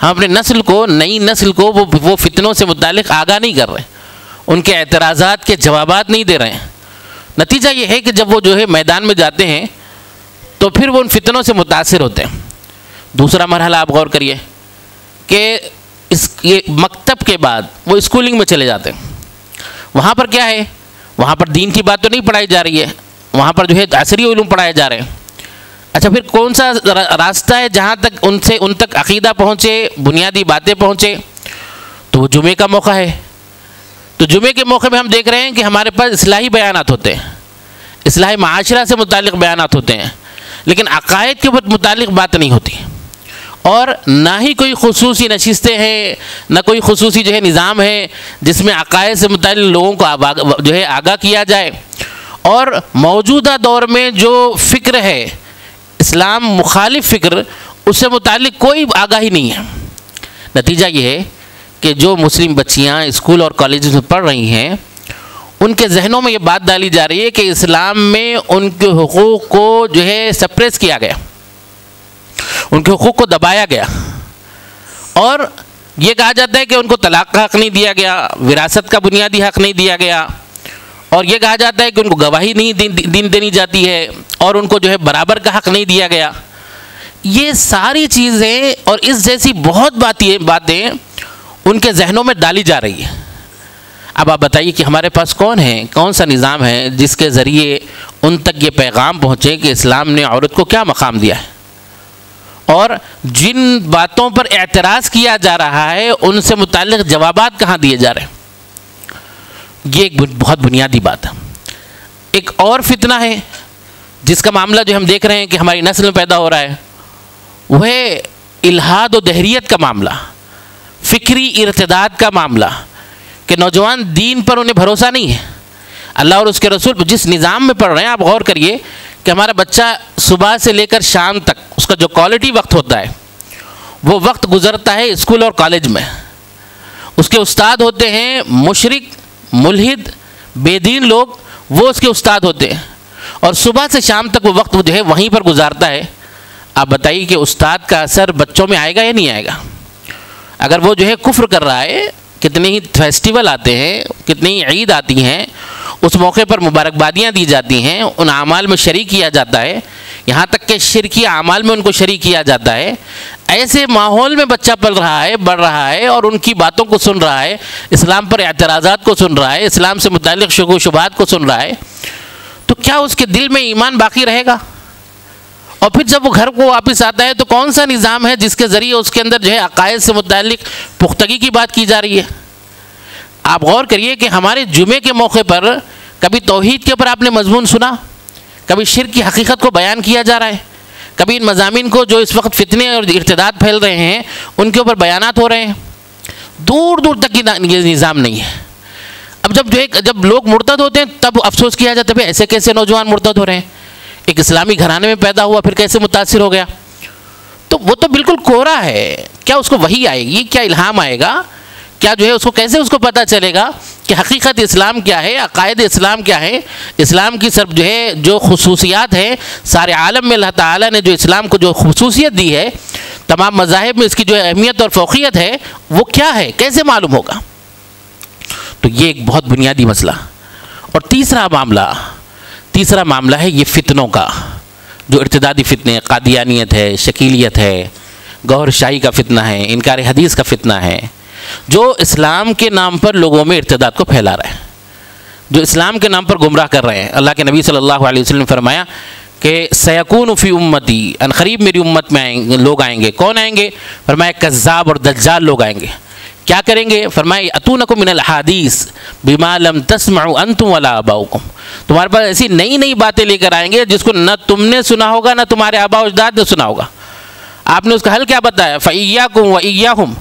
ہم اپنے نسل کو، نئی نسل کو وہ فتنوں سے متعلق آگاہ نہیں کر رہے، ان کے اعتراضات کے جوابات نہیں دے رہے ہیں. نتیجہ یہ ہے کہ جب وہ جو ہے میدان میں جاتے ہیں تو پھر وہ ان فتنوں سے متاثر ہوتے ہیں. دوسرا مرحلہ آپ غور کریے کہ یہ مکتب کے بعد وہ اسکولنگ میں چلے جاتے ہیں. وہاں پر کیا ہے؟ وہاں پر دین کی بات تو نہیں پڑھائی جا رہی ہے، وہاں پر جو ہے عصری علوم پڑھائے جا رہے ہیں. اچھا، پھر کون سا راستہ ہے جہاں تک ان تک عقیدہ پہنچے، بنیادی باتیں پہنچے؟ تو وہ جمعے کا موقع ہے. تو جمعے کے موقع میں ہم دیکھ رہے ہیں کہ ہمارے پاس اصلاحی بیانات ہوتے ہیں، اصلاح معاشرہ سے متعلق بیانات ہوتے ہیں، لیکن عقائد کے متعلق بات نہیں ہوتی. اور نہ ہی کوئی خصوصی نشستیں ہیں، نہ کوئی خصوصی جو ہے نظام ہے جس میں عقائد سے متعلق لوگوں کو جو ہے آگاہ کیا جائے. اور موجودہ دور میں جو فکر ہے، اسلام مخالف فکر، اس سے متعلق کوئی آگاہی نہیں ہے. نتیجہ یہ ہے کہ جو مسلم بچیاں اسکول اور کالجز میں پڑھ رہی ہیں، ان کے ذہنوں میں یہ بات ڈالی جا رہی ہے کہ اسلام میں ان کے حقوق کو جو ہے سپریس کیا گیا، ان کے حقوق کو دبایا گیا. اور یہ کہا جاتا ہے کہ ان کو طلاق کا حق نہیں دیا گیا، وراثت کا بنیادی حق نہیں دیا گیا، اور یہ کہا جاتا ہے کہ ان کو گواہی نہیں دینی جاتی ہے، اور ان کو جو ہے برابر کا حق نہیں دیا گیا. یہ ساری چیزیں اور اس جیسی بہت باتیں ان کے ذہنوں میں ڈالی جا رہی ہیں. اب آپ بتائیے کہ ہمارے پاس کون سا نظام ہے جس کے ذریعے ان تک یہ پیغام پہنچے کہ اسلام نے عورت کو کیا مقام دیا ہے، اور جن باتوں پر اعتراض کیا جا رہا ہے ان سے متعلق جوابات کہاں دیے جا رہے ہیں. یہ ایک بہت بنیادی بات ہے. ایک اور فتنہ ہے جس کا معاملہ جو ہم دیکھ رہے ہیں کہ ہماری نسل میں پیدا ہو رہا ہے، وہ ہے الحاد و دہریت کا معاملہ، فکری ارتداد کا معاملہ، کہ نوجوان دین پر انہیں بھروسہ نہیں ہے. اللہ اور اس کے رسول جس نظام میں پڑھ رہے ہیں، آپ غور کریے کہ ہمارا بچہ صبح سے لے کر شام تک اس کا جو کوالٹی وقت ہوتا ہے، وہ وقت گزرتا ہے اسکول اور کالج میں. اس کے استاد ہوتے ہیں مشرک، ملحد، بے دین لوگ، وہ اس کے استاد ہوتے ہیں، اور صبح سے شام تک وہ وقت جو ہے وہیں پر گزارتا ہے. آپ بتائیے کہ استاد کا اثر بچوں میں آئے گا یا نہیں آئے گا؟ اگر وہ جو ہے کفر کر رہا ہے، کتنے ہی فیسٹیول آتے ہیں، کتنی ہی عید آتی ہیں، اس موقع پر مبارکبادیاں دی جاتی ہیں، ان اعمال میں شریک کیا جاتا ہے، یہاں تک کہ شرکی اعمال میں ان کو شریک کیا جاتا ہے. ایسے ماحول میں بچہ پل رہا ہے، بڑھ رہا ہے، اور ان کی باتوں کو سن رہا ہے، اسلام پر اعتراضات کو سن رہا ہے، اسلام سے متعلق شکوک و شبہات کو سن رہا ہے، تو کیا اس کے دل میں ایمان باقی رہے گا؟ اور پھر جب وہ گھر کو واپس آتا ہے تو کون سا نظام ہے جس کے ذریعے اس کے اندر جو ہے عقائد سے متعلق پختگی کی بات کی جا رہی ہے؟ آپ غور کریے کہ ہمارے جمعے کے موقع پر کبھی توحید کے اوپر آپ نے مضمون سنا؟ کبھی شرک کی حقیقت کو بیان کیا جا رہا ہے؟ کبھی ان مضامین کو جو اس وقت فتنے اور ارتداد پھیل رہے ہیں ان کے اوپر بیانات ہو رہے ہیں؟ دور دور تک یہ نظام نہیں ہے. اب جب لوگ مرتد ہوتے ہیں تب افسوس کیا جاتا ہے ایسے کیسے نوجوان مرتد ہو رہے ہیں، ایک اسلامی گھرانے میں پیدا ہوا پھر کیسے متاثر ہو گیا؟ تو وہ تو بالکل کوہرا ہے. کیا اس کو وحی آئے گی؟ کیا الہام آئے گا؟ کیا جو ہے اس کو کیسے اس کو پتہ چلے گا کہ حقیقت اسلام کیا ہے، عقائد اسلام کیا ہے، اسلام کی سب جو ہے جو خصوصیات ہیں، سارے عالم میں اللہ تعالیٰ نے جو اسلام کو جو خصوصیت دی ہے، تمام مذاہب میں اس کی جو اہمیت اور فوقیت ہے وہ کیا ہے، کیسے معلوم ہوگا؟ تو یہ ایک بہت بنیادی مسئلہ۔ اور تیسرا معاملہ ہے یہ فتنوں کا، جو ارتدادی فتنے، قادیانیت ہے، شکیلیت ہے، گوہر شاہی کا فتنہ ہے، انکار حدیث کا فتنہ ہے، جو اسلام کے نام پر لوگوں میں ارتداد کو پھیلا رہے ہیں، جو اسلام کے نام پر گمراہ کر رہے ہیں۔ اللہ کے نبی صلی اللہ علیہ وسلم نے فرمایا کہ سیکون فی امتی، ان قریب میری امت میں لوگ آئیں گے۔ کون آئیں گے؟ فرمایا کذاب اور دجال لوگ آئیں گے۔ کیا کریں گے؟ فرمایا اتونکم من الحادیث بما لم تسمعوا انتم ولا آباؤکم، تمہارے پاس ایسی نئی نئی باتیں لے کر آئیں گے جس کو نہ تم نے سنا ہوگا نہ تمہارے آباء و اجداد نے سنا ہوگا۔ آپ نے اس کا حل کیا بتایا؟ فَإِيَّاكُمْ وَإِيَّاهُمْ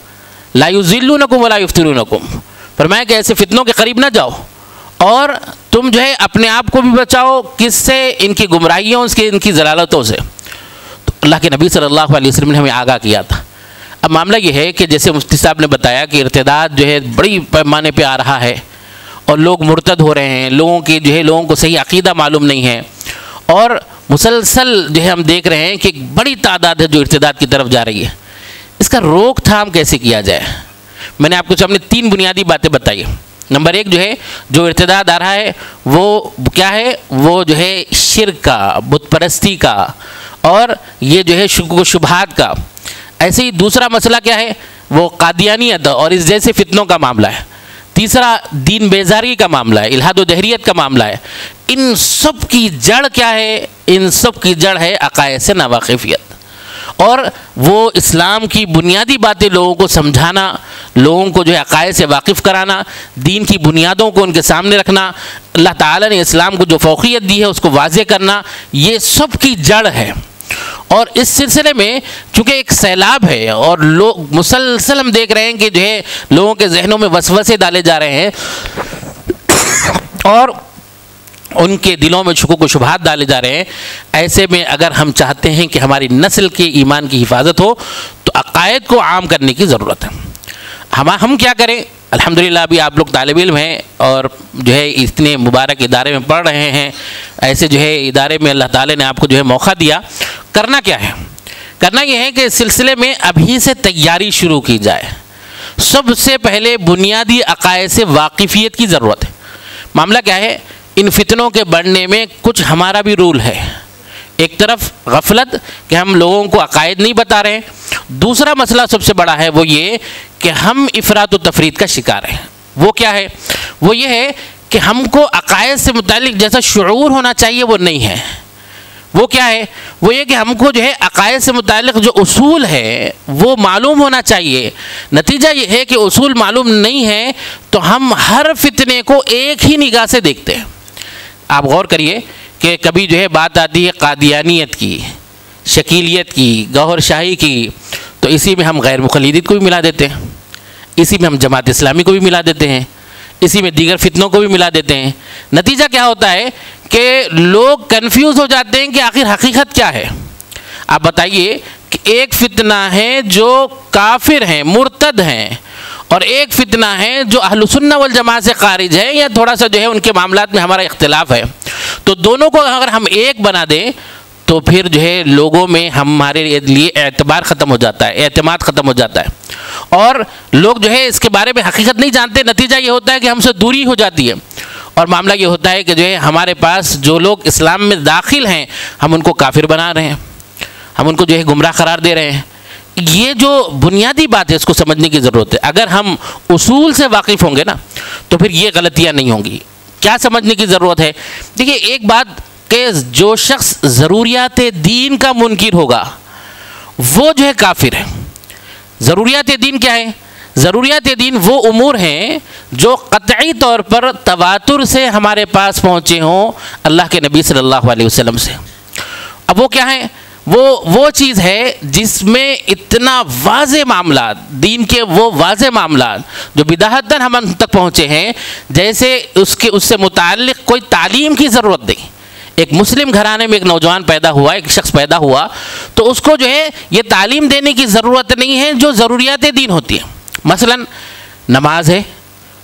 لَا يُضِلُّونَكُمْ وَلَا يُفْتِنُونَكُمْ، فرمایا کہ ایسے فتنوں کے قریب نہ جاؤ اور تم جو ہے اپنے آپ کو بھی بچاؤ، کس سے؟ ان کی گمراہیوں، ان کی ضلالتوں سے۔ تو اللہ کے نبی صلی اللہ علیہ وسلم نے ہمیں آگاہ کیا تھا۔ اب معاملہ یہ ہے کہ جیسے مفتی صاحب نے بتایا کہ ارتداد جو ہے بڑی پیمانے پہ آ رہا ہے اور لوگ مرتد ہو رہے ہیں، لوگوں کو صحیح عقیدہ معلوم نہیں ہے، اور مسلسل جو ہے ہم دیکھ رہے ہیں کہ ایک بڑی تعداد ہے جو ارتداد کی طرف جا رہی ہے۔ اس کا روک تھام کیسے کیا جائے؟ میں نے آپ کو سامنے 3 بنیادی باتیں بتائی۔ نمبر 1 جو ہے جو ارتداد آ رہا ہے وہ کیا ہے؟ وہ جو ہے شرک کا، بت پرستی کا، اور یہ جو ہے شک و شبہات کا۔ ایسے ہی دوسرا مسئلہ کیا ہے؟ وہ قادیانیت اور اس جیسے فتنوں کا معاملہ ہے۔ تیسرا دین بیزاری کا معاملہ ہے، الحاد و دہریت کا معاملہ ہے۔ ان سب کی جڑ کیا ہے؟ ان سب کی جڑ ہے عقائد سے ناواقفیت، اور وہ اسلام کی بنیادی باتیں لوگوں کو سمجھانا، لوگوں کو جو ہے عقائد سے واقف کرانا، دین کی بنیادوں کو ان کے سامنے رکھنا، اللہ تعالیٰ نے اسلام کو جو فوقیت دی ہے اس کو واضح کرنا، یہ سب کی جڑ ہے۔ اور اس سلسلے میں چونکہ ایک سیلاب ہے اور لوگ مسلسل ہم دیکھ رہے ہیں کہ جو ہے لوگوں کے ذہنوں میں وسوسے ڈالے جا رہے ہیں اور ان کے دلوں میں شکوک و شبہات ڈالے جا رہے ہیں، ایسے میں اگر ہم چاہتے ہیں کہ ہماری نسل کے ایمان کی حفاظت ہو تو عقائد کو عام کرنے کی ضرورت ہے۔ ہم کیا کریں؟ الحمدللہ ابھی آپ لوگ طالب علم ہیں اور جو ہے اتنے مبارک ادارے میں پڑھ رہے ہیں، ایسے جو ہے ادارے میں اللہ تعالی نے آپ کو جو ہے موقع دیا۔ کرنا کیا ہے؟ کرنا یہ ہے کہ اس سلسلے میں ابھی سے تیاری شروع کی جائے۔ سب سے پہلے بنیادی عقائد سے واقفیت کی ضرورت ہے۔ معاملہ کیا ہے؟ ان فتنوں کے بڑھنے میں کچھ ہمارا بھی رول ہے۔ ایک طرف غفلت کہ ہم لوگوں کو عقائد نہیں بتا رہے ہیں، دوسرا مسئلہ سب سے بڑا ہے وہ یہ کہ ہم افراط و تفرید کا شکار ہیں۔ وہ کیا ہے؟ وہ یہ ہے کہ ہم کو عقائد سے متعلق جیسا شعور ہونا چاہیے وہ نہیں ہے۔ وہ کیا ہے؟ وہ یہ کہ ہم کو جو ہے عقائد سے متعلق جو اصول ہے وہ معلوم ہونا چاہیے۔ نتیجہ یہ ہے کہ اصول معلوم نہیں ہے تو ہم ہر فتنے کو ایک ہی نگاہ سے دیکھتے ہیں۔ آپ غور کریے کہ کبھی جو ہے بات آتی ہے قادیانیت کی، شکیلیت کی، گوہر شاہی کی، تو اسی میں ہم غیر مقلدین کو بھی ملا دیتے ہیں، اسی میں ہم جماعت اسلامی کو بھی ملا دیتے ہیں، اسی میں دیگر فتنوں کو بھی ملا دیتے ہیں۔ نتیجہ کیا ہوتا ہے کہ لوگ کنفیوز ہو جاتے ہیں کہ آخر حقیقت کیا ہے۔ آپ بتائیے کہ ایک فتنہ ہے جو کافر ہیں، مرتد ہیں، اور ایک فتنہ ہے جو اہل سنہ والجماعت سے خارج ہے یا تھوڑا سا جو ہے ان کے معاملات میں ہمارا اختلاف ہے، تو دونوں کو اگر ہم ایک بنا دیں تو پھر جو ہے لوگوں میں ہمارے لیے اعتبار ختم ہو جاتا ہے، اعتماد ختم ہو جاتا ہے، اور لوگ جو ہے اس کے بارے میں حقیقت نہیں جانتے۔ نتیجہ یہ ہوتا ہے کہ ہم سے دوری ہو جاتی ہے، اور معاملہ یہ ہوتا ہے کہ جو ہے ہمارے پاس جو لوگ اسلام میں داخل ہیں ہم ان کو کافر بنا رہے ہیں، ہم ان کو جو ہے گمراہ قرار دے رہے ہیں۔ یہ جو بنیادی بات ہے اس کو سمجھنے کی ضرورت ہے۔ اگر ہم اصول سے واقف ہوں گے نا تو پھر یہ غلطیاں نہیں ہوں گی۔ کیا سمجھنے کی ضرورت ہے؟ دیکھیے ایک بات کہ جو شخص ضروریات دین کا منکر ہوگا وہ جو ہے کافر ہے۔ ضروریات دین کیا ہے؟ ضروریات دین وہ امور ہیں جو قطعی طور پر تواتر سے ہمارے پاس پہنچے ہوں اللہ کے نبی صلی اللہ علیہ وسلم سے۔ اب وہ کیا ہے؟ وہ چیز ہے جس میں اتنا واضح معاملات، دین کے وہ واضح معاملات جو بداہتاً ہم تک پہنچے ہیں، جیسے اس سے متعلق کوئی تعلیم کی ضرورت نہیں۔ ایک مسلم گھرانے میں ایک نوجوان پیدا ہوا، ایک شخص پیدا ہوا، تو اس کو جو ہے یہ تعلیم دینے کی ضرورت نہیں ہے جو ضروریات دین ہوتی ہیں۔ مثلا نماز ہے،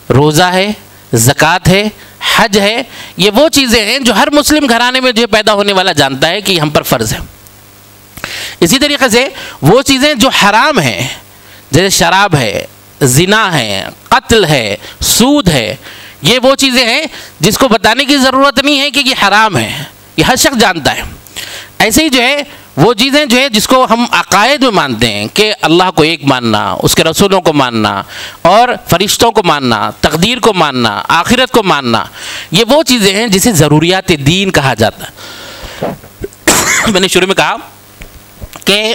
روزہ ہے، زکوٰۃ ہے، حج ہے، یہ وہ چیزیں ہیں جو ہر مسلم گھرانے میں جو پیدا ہونے والا جانتا ہے کہ یہ ہم پر فرض ہے۔ اسی طریقے سے وہ چیزیں جو حرام ہیں جیسے شراب ہے، زنا ہے، قتل ہے، سود ہے، یہ وہ چیزیں ہیں جس کو بتانے کی ضرورت نہیں ہے کہ یہ حرام ہے، یہ ہر شخص جانتا ہے۔ ایسے ہی جو ہے وہ چیزیں جو ہے جس کو ہم عقائد میں مانتے ہیں کہ اللہ کو ایک ماننا، اس کے رسولوں کو ماننا اور فرشتوں کو ماننا، تقدیر کو ماننا، آخرت کو ماننا، یہ وہ چیزیں ہیں جسے ضروریات دین کہا جاتا ہے۔ میں نے شروع میں کہا کہ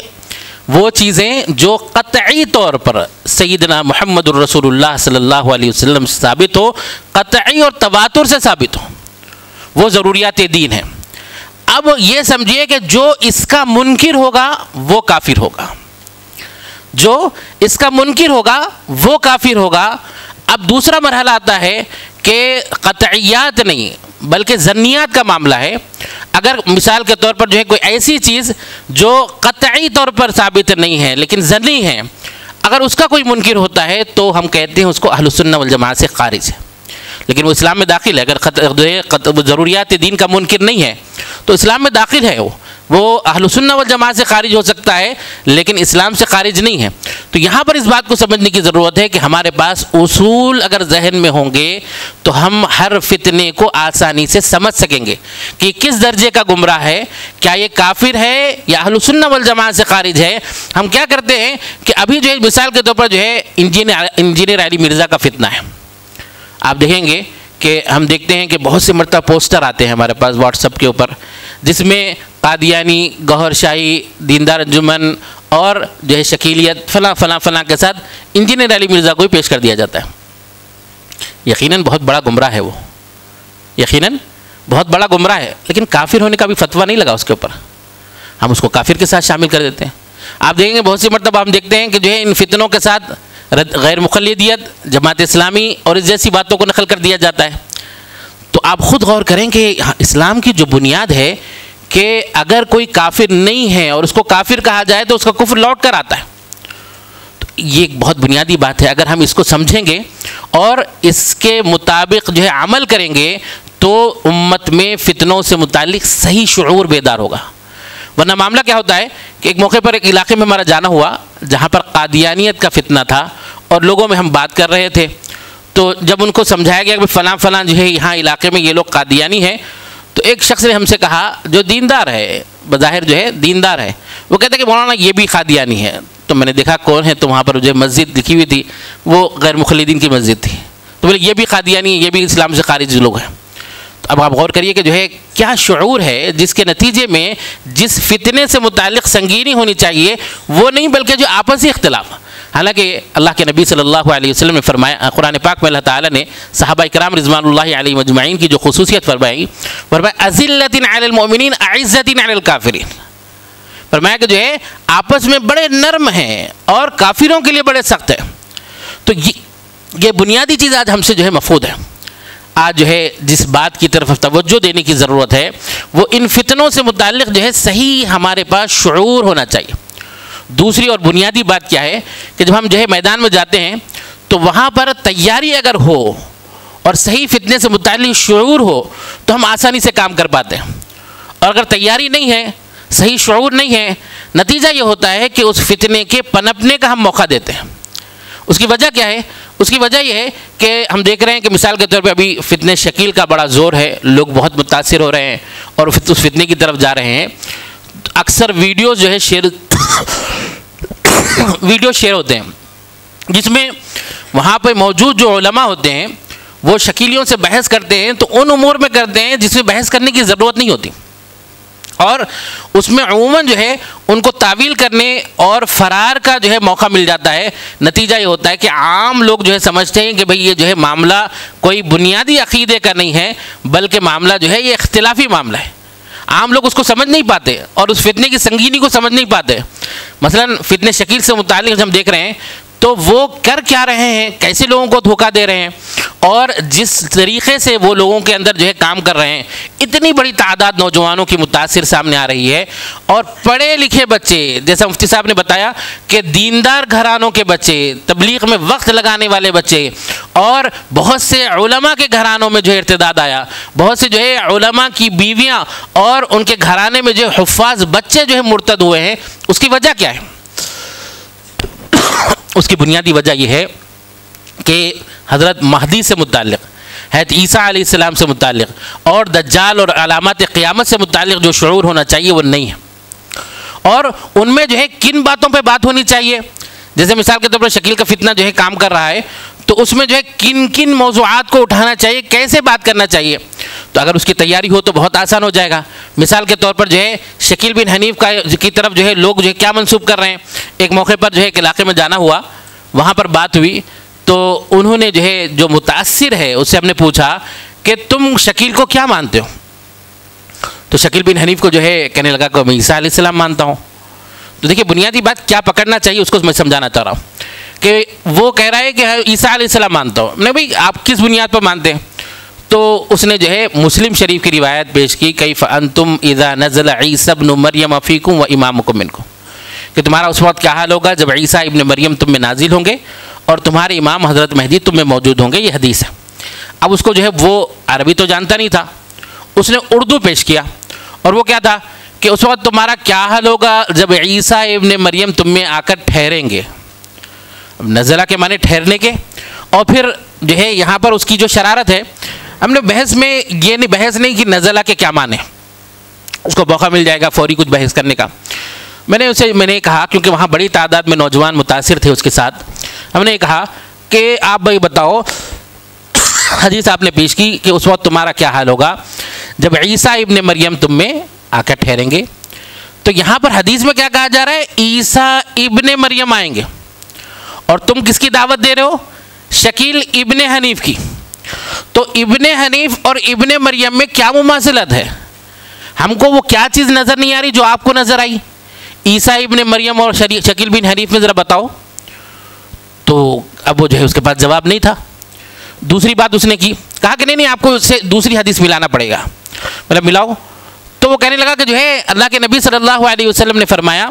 وہ چیزیں جو قطعی طور پر سیدنا محمد الرسول اللہ صلی اللہ علیہ وسلم سے ثابت ہو، قطعی اور تواتر سے ثابت ہو، وہ ضروریات دین ہیں۔ اب یہ سمجھیے کہ جو اس کا منکر ہوگا وہ کافر ہوگا، جو اس کا منکر ہوگا وہ کافر ہوگا۔ اب دوسرا مرحلہ آتا ہے کہ قطعیات نہیں بلکہ ظنیات کا معاملہ ہے۔ اگر مثال کے طور پر جو ہے کوئی ایسی چیز جو قطعی طور پر ثابت نہیں ہے لیکن ظنی ہے، اگر اس کا کوئی منکر ہوتا ہے تو ہم کہتے ہیں اس کو اہل السنہ والجماعت سے خارج ہے، لیکن وہ اسلام میں داخل ہے۔ اگر ضروریات دین کا منکر نہیں ہے تو اسلام میں داخل ہے، وہ اہل السنہ والجماعت سے خارج ہو سکتا ہے لیکن اسلام سے خارج نہیں ہے۔ تو یہاں پر اس بات کو سمجھنے کی ضرورت ہے کہ ہمارے پاس اصول اگر ذہن میں ہوں گے تو ہم ہر فتنے کو آسانی سے سمجھ سکیں گے کہ کس درجے کا گمراہ ہے، کیا یہ کافر ہے یا اہل السنہ والجماعت سے خارج ہے۔ ہم کیا کرتے ہیں کہ ابھی جو ہے مثال کے طور پر جو ہے انجینئر علی مرزا کا فتنہ ہے، آپ دیکھیں گے کہ ہم دیکھتے ہیں کہ بہت سے مرتبہ پوسٹر آتے ہیں ہمارے پاس واٹس ایپ کے اوپر جس میں قادیانی، گوہر شاہی، دیندار انجمن اور جو ہے شکیلیت فلاں فلاں فلاں کے ساتھ انجینئر علی مرزا کو ہی پیش کر دیا جاتا ہے۔ یقیناً بہت بڑا گمراہ ہے وہ، یقیناً بہت بڑا گمراہ ہے، لیکن کافر ہونے کا بھی فتویٰ نہیں لگا اس کے اوپر، ہم اس کو کافر کے ساتھ شامل کر دیتے ہیں۔ آپ دیکھیں گے بہت سی مرتبہ ہم دیکھتے ہیں کہ جو ہے ان فتنوں کے ساتھ غیر مقلدیت، جماعت اسلامی اور اس جیسی باتوں کو نقل کر دیا جاتا ہے۔ تو آپ خود غور کریں کہ اسلام کی جو بنیاد ہے کہ اگر کوئی کافر نہیں ہے اور اس کو کافر کہا جائے تو اس کا کفر لوٹ کر آتا ہے، تو یہ ایک بہت بنیادی بات ہے۔ اگر ہم اس کو سمجھیں گے اور اس کے مطابق جو ہے عمل کریں گے تو امت میں فتنوں سے متعلق صحیح شعور بیدار ہوگا۔ ورنہ معاملہ کیا ہوتا ہے کہ ایک موقع پر ایک علاقے میں ہمارا جانا ہوا جہاں پر قادیانیت کا فتنہ تھا اور لوگوں میں ہم بات کر رہے تھے، تو جب ان کو سمجھایا گیا کہ فلاں فلاں جو ہے یہاں علاقے میں یہ لوگ قادیانی ہیں، تو ایک شخص نے ہم سے کہا جو دیندار ہے، بظاہر جو ہے دیندار ہے، وہ کہتے ہیں کہ مولانا یہ بھی قادیانی ہے۔ تو میں نے دیکھا کون ہے، تو وہاں پر جو مسجد لکھی ہوئی تھی وہ غیر مخلدین کی مسجد تھی، تو بولے یہ بھی قادیانی ہے، یہ بھی اسلام سے خارج لوگ ہیں۔ اب آپ غور کریے کہ جو ہے کیا شعور ہے جس کے نتیجے میں جس فتنے سے متعلق سنگینی ہونی چاہیے وہ نہیں بلکہ جو آپسی اختلاف۔ حالانکہ اللہ کے نبی صلی اللہ علیہ وسلم نے فرمایا، قرآن پاک میں اللہ تعالیٰ نے صحابہ کرام رضوان اللہ علیہم اجمعین کی جو خصوصیت فرمائی، اذلۃ علی المؤمنین اعزۃ علی الکافرین، فرمایا کہ جو ہے آپس میں بڑے نرم ہیں اور کافروں کے لیے بڑے سخت ہیں۔ تو یہ بنیادی چیز آج ہم سے جو ہے مفقود ہے۔ آج جو ہے جس بات کی طرف توجہ دینے کی ضرورت ہے وہ ان فتنوں سے متعلق جو ہے صحیح ہمارے پاس شعور ہونا چاہیے۔ دوسری اور بنیادی بات کیا ہے کہ جب ہم جو ہے میدان میں جاتے ہیں تو وہاں پر تیاری اگر ہو اور صحیح فتنے سے متعلق شعور ہو تو ہم آسانی سے کام کر پاتے ہیں، اور اگر تیاری نہیں ہے، صحیح شعور نہیں ہے، نتیجہ یہ ہوتا ہے کہ اس فتنے کے پنپنے کا ہم موقع دیتے ہیں۔ اس کی وجہ کیا ہے؟ اس کی وجہ یہ ہے کہ ہم دیکھ رہے ہیں کہ مثال کے طور پہ ابھی فتنے شکیل کا بڑا زور ہے، لوگ بہت متاثر ہو رہے ہیں اور اس فتنے کی طرف جا رہے ہیں۔ اکثر ویڈیوز جو ہے ویڈیو شیئر ہوتے ہیں جس میں وہاں پہ موجود جو علماء ہوتے ہیں وہ شکیلیوں سے بحث کرتے ہیں، تو ان امور میں کرتے ہیں جس میں بحث کرنے کی ضرورت نہیں ہوتی، اور اس میں عموماً جو ہے ان کو تعویل کرنے اور فرار کا جو ہے موقع مل جاتا ہے۔ نتیجہ یہ ہوتا ہے کہ عام لوگ جو ہے سمجھتے ہیں کہ بھئی یہ جو ہے معاملہ کوئی بنیادی عقیدے کا نہیں ہے بلکہ معاملہ جو ہے یہ اختلافی معاملہ ہے۔ عام لوگ اس کو سمجھ نہیں پاتے اور اس فتنے کی سنگینی کو سمجھ نہیں پاتے۔ مثلا فتنے شکیل سے متعلق ہم دیکھ رہے ہیں تو وہ کر کیا رہے ہیں، کیسے لوگوں کو دھوکہ دے رہے ہیں، اور جس طریقے سے وہ لوگوں کے اندر جو ہے کام کر رہے ہیں، اتنی بڑی تعداد نوجوانوں کی متاثر سامنے آ رہی ہے، اور پڑھے لکھے بچے، جیسا مفتی صاحب نے بتایا کہ دیندار گھرانوں کے بچے، تبلیغ میں وقت لگانے والے بچے، اور بہت سے علماء کے گھرانوں میں جو ہے ارتداد آیا، بہت سے جو ہے علماء کی بیویاں اور ان کے گھرانے میں جو ہے حفاظ بچے جو ہے مرتد ہوئے ہیں. اس کی وجہ کیا ہے؟ اس کی بنیادی وجہ یہ ہے کہ حضرت مہدی سے متعلق، حضرت عیسیٰ علیہ السلام سے متعلق اور دجال اور علامات قیامت سے متعلق جو شعور ہونا چاہیے وہ نہیں ہے. اور ان میں جو ہے کن باتوں پہ بات ہونی چاہیے، جیسے مثال کے طور پر شکیل کا فتنہ جو ہے کام کر رہا ہے، تو اس میں جو ہے کن کن موضوعات کو اٹھانا چاہیے، کیسے بات کرنا چاہیے. تو اگر اس کی تیاری ہو تو بہت آسان ہو جائے گا. مثال کے طور پر جو ہے شکیل بن حنیف کی طرف جو ہے لوگ جو ہے کیا منسوب کر رہے ہیں. ایک موقع پر جو ہے ایک علاقے میں جانا ہوا، وہاں پر بات ہوئی، تو انہوں نے جو ہے جو متاثر ہے اس سے ہم نے پوچھا کہ تم شکیل کو کیا مانتے ہو؟ تو شکیل بن حنیف کو جو ہے کہنے لگا کہ میں عیسیٰ علیہ السلام مانتا ہوں. تو دیکھیے بنیادی بات کیا پکڑنا چاہیے اس کو میں سمجھانا چاہ رہا ہوں کہ وہ کہہ رہا ہے کہ عیسیٰ علیہ السلام مانتا ہوں. نہیں بھائی آپ کس بنیاد پر مانتے ہیں؟ تو اس نے جو ہے مسلم شریف کی روایت پیش کی، کیف انتم اذا نزل عیسی ابن مریم فیکم و امامکم منکم، کہ تمہارا اس وقت کیا حال ہوگا جب عیسیٰ ابن مریم تم میں نازل ہوں گے اور تمہارے امام حضرت مہدی تم میں موجود ہوں گے. یہ حدیث ہے. اب اس کو جو ہے وہ عربی تو جانتا نہیں تھا، اس نے اردو پیش کیا، اور وہ کیا تھا کہ اس وقت تمہارا کیا حال ہوگا جب عیسیٰ ابن مریم تم میں آ کر ٹھہریں گے. نزلہ کے معنی ٹھہرنے کے، اور پھر جو ہے یہاں پر اس کی جو شرارت ہے، ہم نے بحث میں یہ نہیں بحث نہیں کہ نزلہ کے کیا معنی، اس کو موقع مل جائے گا فوری کچھ بحث کرنے کا. میں نے کہا کیونکہ وہاں بڑی تعداد میں نوجوان متاثر تھے اس کے ساتھ، ہم نے کہا کہ آپ بھائی بتاؤ حدیث آپ نے پیش کی کہ اس وقت تمہارا کیا حال ہوگا جب عیسیٰ ابن مریم تم میں آ کر ٹھہریں گے. تو یہاں پر حدیث میں کیا کہا جا رہا ہے؟ عیسیٰ ابن مریم آئیں گے، اور تم کس کی دعوت دے رہے ہو؟ شکیل ابن حنیف کی. تو ابن حنیف اور ابن مریم میں کیا مماثلت ہے؟ ہم کو وہ کیا چیز نظر نہیں آ رہی جو آپ کو نظر آئی؟ عیسیٰ ابن مریم اور شکیل بن حنیف میں ذرا بتاؤ. تو اب وہ جو ہے اس کے پاس جواب نہیں تھا. دوسری بات اس نے کی، کہا کہ نہیں آپ کو اس سے دوسری حدیث ملانا پڑے گا. مطلب ملاؤ. تو وہ کہنے لگا کہ جو ہے اللہ کے نبی صلی اللہ علیہ وسلم نے فرمایا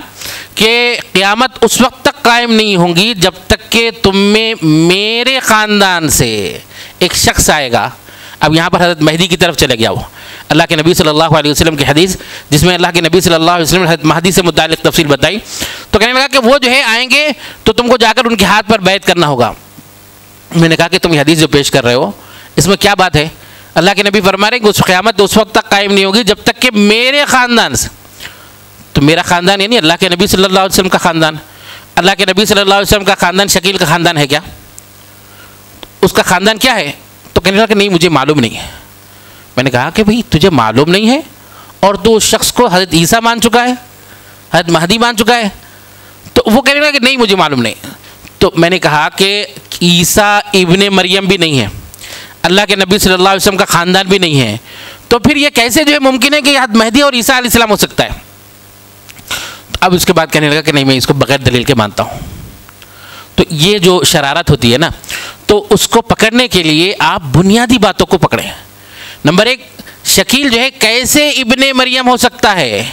کہ قیامت اس وقت تک قائم نہیں ہوں گی جب تک کہ تم میں میرے خاندان سے ایک شخص آئے گا. اب یہاں پر حضرت مہدی کی طرف چلے گیا وہ اللہ کے نبی صلی اللہ علیہ وسلم کی حدیث، جس میں اللہ کے نبی صلی اللہ علیہ وسلم نے حضرت مہدی سے متعلق تفصیل بتائی. تو کہنے لگا کہ وہ جو ہے آئیں گے تو تم کو جا کر ان کے ہاتھ پر بیعت کرنا ہوگا. میں نے کہا کہ تم یہ حدیث جو پیش کر رہے ہو اس میں کیا بات ہے؟ اللہ کے نبی فرما رہے ہیں کہ اس قیامت اس وقت تک قائم نہیں ہوگی جب تک کہ میرے خاندان سے. تو میرا خاندان یعنی اللہ کے نبی صلی اللہ علیہ وسلم کا خاندان. اللہ کے نبی صلی اللہ علیہ وسلم کا خاندان شکیل کا خاندان ہے کیا؟ اس کا خاندان کیا ہے؟ تو کہنے لگا کہ نہیں مجھے معلوم نہیں ہے. میں نے کہا کہ بھئی تجھے معلوم نہیں ہے اور تو اس شخص کو حضرت عیسیٰ مان چکا ہے، حضرت مہدی مان چکا ہے. تو وہ کہنے لگا کہ نہیں مجھے معلوم نہیں. تو میں نے کہا کہ عیسیٰ ابن مریم بھی نہیں ہے، اللہ کے نبی صلی اللہ علیہ وسلم کا خاندان بھی نہیں ہے، تو پھر یہ کیسے جو ہے ممکن ہے کہ حضرت مہدی اور عیسیٰ علیہ السلام ہو سکتا ہے؟ اب اس کے بعد کہنے لگا کہ نہیں میں اس کو بغیر دلیل کے مانتا ہوں. تو یہ جو شرارت ہوتی ہے نا، تو اس کو پکڑنے کے لیے آپ بنیادی باتوں کو پکڑیں. نمبر ایک، شکیل جو ہے کیسے ابن مریم ہو سکتا ہے؟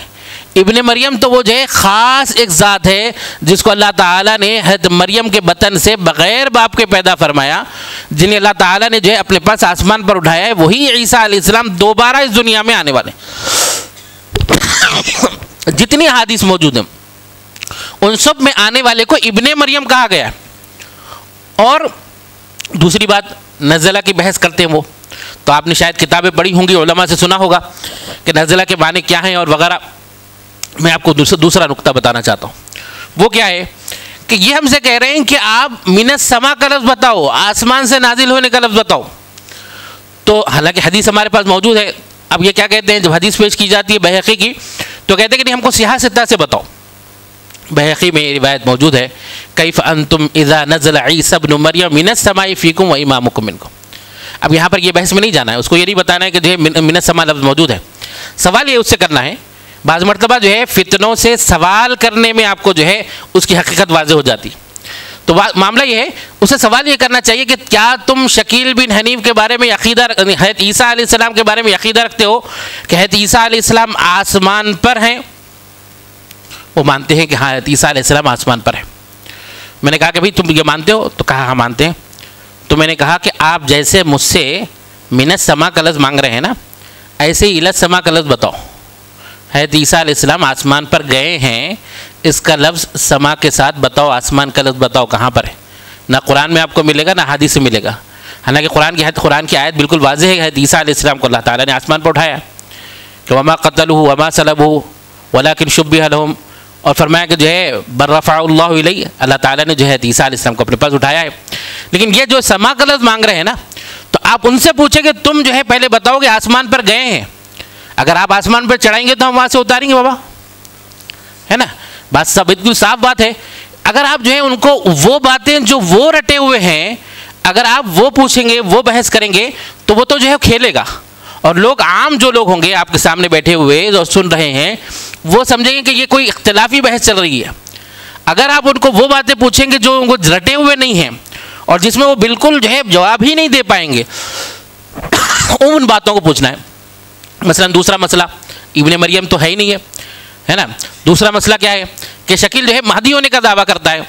ابن مریم تو وہ جو ہے خاص ایک ذات ہے جس کو اللہ تعالیٰ نے حضرت مریم کے بطن سے بغیر باپ کے پیدا فرمایا، جنہیں اللہ تعالیٰ نے جو ہے اپنے پاس آسمان پر اٹھایا ہے. وہی عیسیٰ علیہ السلام دوبارہ اس دنیا میں آنے والے. جتنی حدیث موجود ہیں ان سب میں آنے والے کو ابن مریم کہا گیا. اور دوسری بات، نزلہ کی بحث کرتے ہیں وہ، تو آپ نے شاید کتابیں پڑھی ہوں گی، علماء سے سنا ہوگا کہ نزلہ کے معنی کیا ہیں اور وغیرہ. میں آپ کو دوسرا نقطہ بتانا چاہتا ہوں. وہ کیا ہے کہ یہ ہم سے کہہ رہے ہیں کہ آپ من السما کا لفظ بتاؤ، آسمان سے نازل ہونے کا لفظ بتاؤ. تو حالانکہ حدیث ہمارے پاس موجود ہے. اب یہ کیا کہتے ہیں جب حدیث پیش کی جاتی ہے بہقی کی، تو کہتے ہیں کہ نہیں ہم کو صحیح ستہ سے بتاؤ. بہقی میں یہ روایت موجود ہے، کیف انتم اذا نزل عیسی ابن مریم من السماء فیکم و امامکم منکم. اب یہاں پر یہ بحث میں نہیں جانا ہے، اس کو یہ نہیں بتانا ہے کہ جو ہے من السماء لفظ موجود ہے. سوال یہ اس سے کرنا ہے، بعض مرتبہ جو ہے فتنوں سے سوال کرنے میں آپ کو جو ہے اس کی حقیقت واضح ہو جاتی. تو معاملہ یہ ہے، اسے سوال یہ کرنا چاہیے کہ کیا تم شکیل بن حنیف کے بارے میں عقیدہ، حضرت عیسیٰ علیہ السلام کے بارے میں عقیدہ رکھتے ہو کہ حضرت عیسیٰ علیہ السلام آسمان پر ہیں؟ وہ مانتے ہیں کہ ہاں حضرت عیسیٰ علیہ السلام آسمان پر ہیں۔ میں نے کہا کہ بھئی تم یہ مانتے ہو؟ تو کہا ہاں مانتے ہیں۔ تو میں نے کہا کہ آپ جیسے مجھ سے من السما کا لفظ مانگ رہے ہیں نا، ایسے ہی الی السما کا لفظ بتاؤ۔ حضرت عیسیٰ علیہ السلام آسمان پر گئے ہیں، اس کا لفظ سما کے ساتھ بتاؤ، آسمان کا لفظ بتاؤ کہاں پر ہے۔ نہ قرآن میں آپ کو ملے گا نہ حدیث سے ملے گا۔ حالانکہ قرآن کی آیت بالکل واضح ہے، حضرت عیسیٰ علیہ السلام کو اللہ تعالیٰ نے آسمان پر اٹھایا کہ وما قتلوہ وما صلبوہ ولکن شبہ لہم، اور فرمایا کہ جو ہے بل رفعہ اللہ الیہ، اللہ تعالیٰ نے جو ہے عیسیٰ علیہ السلام کو اپنے پاس اٹھایا ہے۔ لیکن یہ جو سما کا لفظ مانگ رہے ہیں نا، تو آپ ان سے پوچھیں کہ تم جو ہے پہلے بتاؤ کہ آسمان پر گئے ہیں، اگر آپ آسمان پر چڑھائیں گے تو ہم وہاں سے اتاریں گے بابا، ہے نا؟ بات سب بالکل صاف بات ہے۔ اگر آپ جو ہے ان کو وہ باتیں جو وہ رٹے ہوئے ہیں، اگر آپ وہ پوچھیں گے، وہ بحث کریں گے، تو وہ تو جو ہے کھیلے گا، اور لوگ عام جو لوگ ہوں گے آپ کے سامنے بیٹھے ہوئے جو سن رہے ہیں، وہ سمجھیں گے کہ یہ کوئی اختلافی بحث چل رہی ہے۔ اگر آپ ان کو وہ باتیں پوچھیں گے جو ان کو رٹے ہوئے نہیں ہیں اور جس میں وہ بالکل جو ہے جواب ہی نہیں دے پائیں گے، ان باتوں کو پوچھنا ہے۔ مثلا دوسرا مسئلہ ابن مریم تو ہے ہی نہیں ہے نا۔ دوسرا مسئلہ کیا ہے کہ شکیل جو ہے مہدی ہونے کا دعویٰ کرتا ہے۔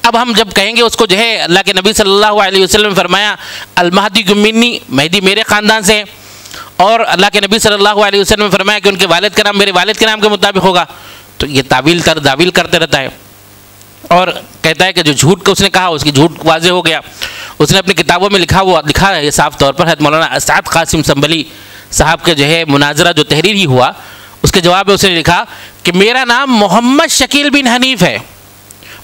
اب ہم جب کہیں گے اس کو جو ہے اللہ کے نبی صلی اللہ علیہ وسلم نے فرمایا المہدی منی، مہدی میرے خاندان سے ہے، اور اللہ کے نبی صلی اللہ علیہ وسلم نے فرمایا کہ ان کے والد کا نام میرے والد کے نام کے مطابق ہوگا، تو یہ تعویل کرتے رہتا ہے اور کہتا ہے کہ جو جھوٹ کو اس نے کہا اس کی جھوٹ واضح ہو گیا۔ اس نے اپنی کتابوں میں لکھا ہے یہ صاف طور پر، حضرت مولانا اسعد قاسم سنبھلی صاحب کے جو ہے مناظرہ جو تحریری ہوا، اس کے جواب میں اس نے لکھا کہ میرا نام محمد شکیل بن حنیف ہے،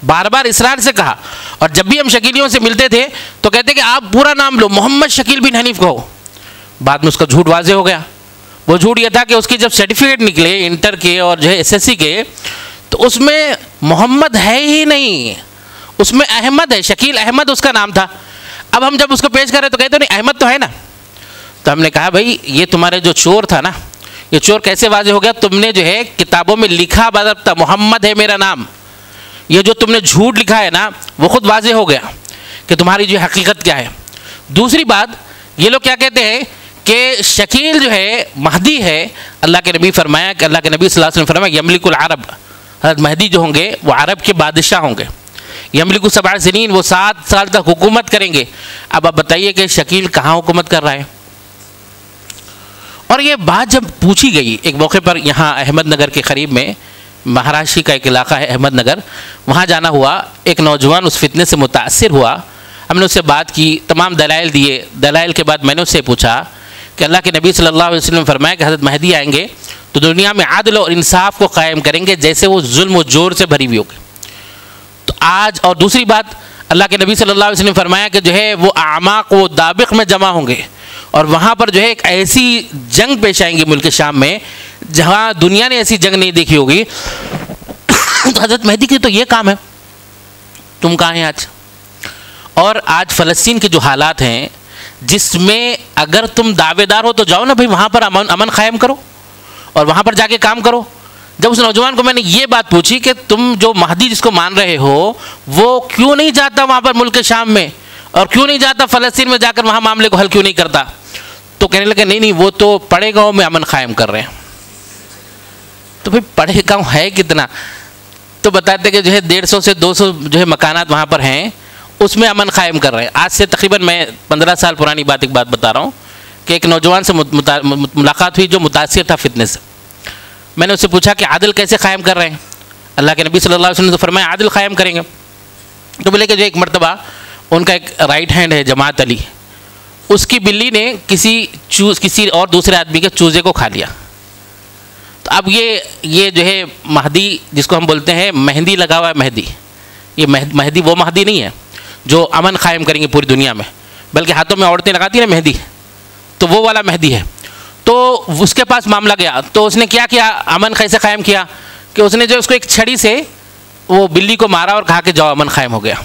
بار بار اصرار سے کہا، اور جب بھی ہم شکیلیوں سے ملتے تھے تو کہتے کہ آپ پورا نام لو، محمد شکیل بن حنیف کہو۔ بعد میں اس کا جھوٹ واضح ہو گیا۔ وہ جھوٹ یہ تھا کہ اس کی جب سرٹیفکیٹ نکلے انٹر کے اور جو ہے SSC کے، تو اس میں محمد ہے ہی نہیں، اس میں احمد ہے، شکیل احمد اس کا نام تھا۔ اب ہم جب اس کو پیش کر رہے تو کہتے نہیں احمد تو ہے نا۔ تو ہم نے کہا بھائی یہ تمہارے جو چور تھا نا، یہ چور کیسے واضح ہو گیا؟ تم نے جو ہے کتابوں میں لکھا باضابطہ محمد ہے میرا نام، یہ جو تم نے جھوٹ لکھا ہے نا وہ خود واضح ہو گیا کہ تمہاری جو حقیقت کیا ہے۔ دوسری بات یہ لوگ کیا کہتے ہیں کہ شکیل جو ہے مہدی ہے، اللہ کے نبی فرمایا کہ اللہ کے نبی صلی اللہ علیہ وسلم فرمایا یملک العرب، حضرت مہدی جو ہوں گے وہ عرب کے بادشاہ ہوں گے، یملک 7 سنین، وہ 7 سال تک حکومت کریں گے۔ اب آپ بتائیے کہ شکیل کہاں حکومت کر رہا ہے؟ اور یہ بات جب پوچھی گئی ایک موقع پر یہاں احمد نگر کے قریب میں، مہاراشٹر کا ایک علاقہ ہے احمد نگر، وہاں جانا ہوا، ایک نوجوان اس فتنے سے متاثر ہوا، ہم نے اس سے بات کی، تمام دلائل دیے، دلائل کے بعد میں نے اس سے پوچھا کہ اللہ کے نبی صلی اللہ علیہ وسلم نے فرمایا کہ حضرت مہدی آئیں گے تو دنیا میں عدل اور انصاف کو قائم کریں گے جیسے وہ ظلم و جور سے بھری ہوئی ہوگی۔ تو آج، اور دوسری بات اللہ کے نبی صلی اللہ علیہ وسلم نے فرمایا کہ جو ہے وہ اعماق و دابق میں جمع ہوں گے، اور وہاں پر جو ہے ایک ایسی جنگ پیش آئیں گی ملک شام میں جہاں دنیا نے ایسی جنگ نہیں دیکھی ہوگی۔ تو حضرت مہدی کی تو یہ کام ہے، تم کہاں ہیں آج؟ اور آج فلسطین کے جو حالات ہیں جس میں اگر تم دعوے دار ہو تو جاؤ نا بھائی وہاں پر امن قائم کرو اور وہاں پر جا کے کام کرو۔ جب اس نوجوان کو میں نے یہ بات پوچھی کہ تم جو مہدی جس کو مان رہے ہو وہ کیوں نہیں جاتا وہاں پر ملک شام میں، اور کیوں نہیں جاتا فلسطین میں جا کر وہاں معاملے کو حل کیوں نہیں کرتا؟ تو کہنے لگے نہیں وہ تو پڑے گاؤں میں امن قائم کر رہے ہیں۔ تو بھائی پڑے گاؤں ہے کتنا؟ تو بتاتے کہ جو ہے 150 سے 200 جو ہے مکانات وہاں پر ہیں، اس میں امن قائم کر رہے ہیں۔ آج سے تقریباً میں 15 سال پرانی ایک بات بتا رہا ہوں کہ ایک نوجوان سے ملاقات ہوئی جو متاثر تھا فتنے سے۔ میں نے اس سے پوچھا کہ عادل کیسے قائم کر رہے ہیں؟ اللہ کے نبی صلی اللہ علیہ وسلم نے فرمایا عادل قائم کریں گے۔ تو بولے کہ جو ایک مرتبہ ان کا ایک رائٹ ہینڈ ہے جماعت علی، اس کی بلی نے کسی اور دوسرے آدمی کے چوزے کو کھا لیا۔ تو اب یہ جو ہے مہدی جس کو ہم بولتے ہیں مہندی لگا ہوا ہے، مہدی، یہ مہدی وہ مہدی نہیں ہے جو امن قائم کریں گے پوری دنیا میں، بلکہ ہاتھوں میں عورتیں لگاتی ہیں نا مہندی، تو وہ والا مہدی ہے۔ تو اس کے پاس معاملہ گیا تو اس نے کیا کیا، امن کیسے قائم کیا کہ اس نے جو اس کو ایک چھڑی سے وہ بلی کو مارا اور کہا کہ جاؤ امن قائم ہو گیا۔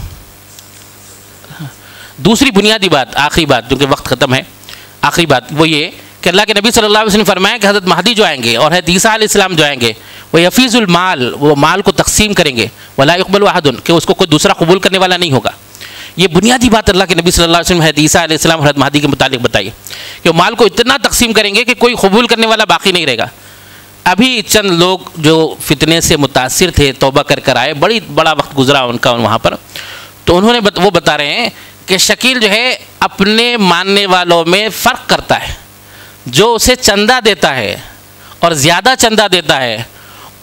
دوسری بنیادی بات، آخری بات کیونکہ وقت ختم ہے، آخری بات وہ یہ کہ اللہ کے نبی صلی اللہ علیہ وسلم نے فرمایا کہ حضرت مہدی جو آئیں گے اور حضرت عیسیٰ علیہ السلام جو آئیں گے وہ یفیض المال، وہ مال کو تقسیم کریں گے، ولا یقبل احد، کہ اس کو کوئی دوسرا قبول کرنے والا نہیں ہوگا. یہ بنیادی بات اللہ کے نبی صلی اللہ علیہ وسلم حضرت عیسیٰ علیہ السلام اور حضرت مہدی کے متعلق بتائی کہ وہ مال کو اتنا تقسیم کریں گے کہ کوئی قبول کرنے والا باقی نہیں رہے گا. ابھی چند لوگ جو فتنے سے متاثر تھے توبہ کر آئے، بڑا وقت گزرا ان کا وہاں پر، تو انہوں نے وہ بتا رہے ہیں کہ شکیل جو ہے اپنے ماننے والوں میں فرق کرتا ہے. جو اسے چندہ دیتا ہے اور زیادہ چندہ دیتا ہے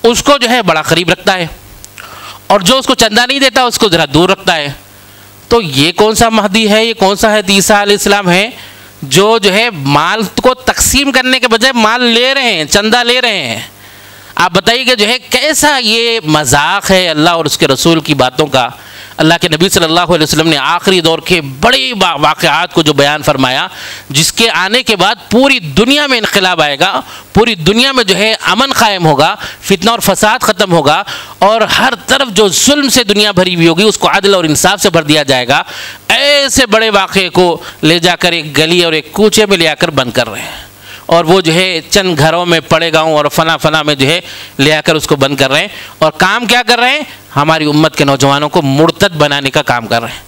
اس کو جو ہے بڑا قریب رکھتا ہے، اور جو اس کو چندہ نہیں دیتا اس کو ذرا دور رکھتا ہے. تو یہ کون سا مہدی ہے، یہ کون سا ہے عیسیٰ علیہ السلام ہے جو ہے مال کو تقسیم کرنے کے بجائے مال لے رہے ہیں، چندہ لے رہے ہیں؟ آپ بتائیے کہ جو ہے کیسا یہ مذاق ہے اللہ اور اس کے رسول کی باتوں کا. اللہ کے نبی صلی اللہ علیہ وسلم نے آخری دور کے بڑے واقعات کو جو بیان فرمایا، جس کے آنے کے بعد پوری دنیا میں انقلاب آئے گا، پوری دنیا میں جو ہے امن قائم ہوگا، فتنہ اور فساد ختم ہوگا، اور ہر طرف جو ظلم سے دنیا بھری ہوئی ہوگی اس کو عدل اور انصاف سے بھر دیا جائے گا. ایسے بڑے واقعے کو لے جا کر ایک گلی اور ایک کوچے میں لے آ کر بند کر رہے ہیں، اور وہ جو ہے چند گھروں میں پڑے گاؤں اور فلاں میں جو ہے لے آ کر اس کو بند کر رہے ہیں. اور کام کیا کر رہے ہیں؟ ہماری امت کے نوجوانوں کو مرتد بنانے کا کام کر رہے ہیں.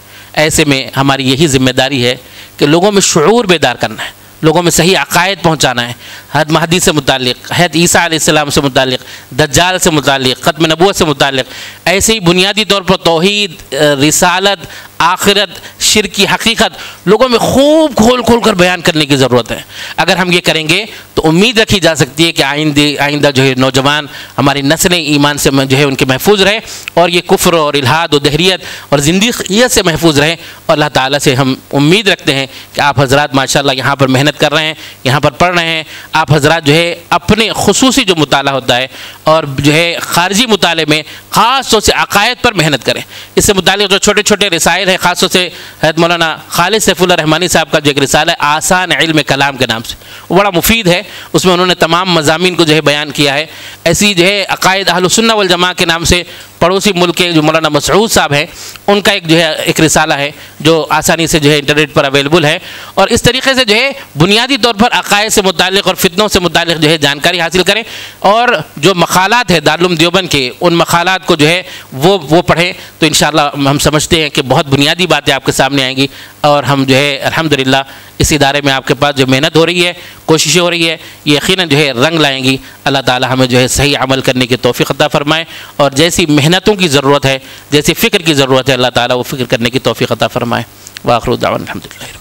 ایسے میں ہماری یہی ذمہ داری ہے کہ لوگوں میں شعور بیدار کرنا ہے، لوگوں میں صحیح عقائد پہنچانا ہے، حضرت مہدی سے متعلق، حضرت عیسیٰ علیہ السلام سے متعلق، دجال سے متعلق، ختم نبوت سے متعلق. ایسے ہی بنیادی طور پر توحید، رسالت، آخرت، شرک کی حقیقت لوگوں میں خوب کھول کر بیان کرنے کی ضرورت ہے. اگر ہم یہ کریں گے تو امید رکھی جا سکتی ہے کہ آئندہ جو ہے نوجوان، ہماری نسلیں ایمان سے جو ہے ان کے محفوظ رہے، اور یہ کفر اور الحاد و دہریت اور زندیقیت سے محفوظ رہے. اور اللہ تعالیٰ سے ہم امید رکھتے ہیں کہ آپ حضرات ماشاءاللہ یہاں پر محنت کر رہے ہیں، یہاں پر پڑھ رہے ہیں. آپ حضرات جو ہے اپنے خصوصی جو مطالعہ ہوتا ہے اور جو ہے خارجی مطالعے میں خاص طور سے عقائد پر محنت کریں. اس سے متعلق جو چھوٹے چھوٹے رسائل ہیں، خاص طور سے حضرت مولانا خالد سیف اللہ رحمانی صاحب کا جو ایک رسالہ ہے آسان علم کلام کے نام سے، وہ بڑا مفید ہے. اس میں انہوں نے تمام مضامین کو جو ہے بیان کیا ہے. ایسی جو ہے عقائد اہل السنہ والجماعہ کے نام سے پڑوسی ملک کے جو مولانا مسعود صاحب ہیں ان کا جو ہے ایک رسالہ ہے جو آسانی سے جو ہے انٹرنیٹ پر اویلیبل ہے. اور اس طریقے سے جو ہے بنیادی طور پر عقائد سے متعلق اور فتنوں سے متعلق جو ہے جانکاری حاصل کریں، اور جو مقالات ہے دارالعلوم دیوبند کے ان مقالات کو جو ہے وہ پڑھیں. تو انشاءاللہ ہم سمجھتے ہیں کہ بہت بنیادی باتیں آپ کے سامنے آئیں گی، اور ہم جو ہے الحمدللہ اس ادارے میں آپ کے پاس جو محنت ہو رہی ہے، کوششیں ہو رہی ہے، یہ یقیناً جو ہے رنگ لائیں گی. اللہ تعالی ہمیں جو ہے صحیح عمل کرنے کی توفیق عطا فرمائے، اور جیسی محنتوں کی ضرورت ہے، جیسی فکر کی ضرورت ہے، اللہ تعالی وہ فکر کرنے کی توفیق عطا فرمائے. وآخر دعوانا الحمدللہ.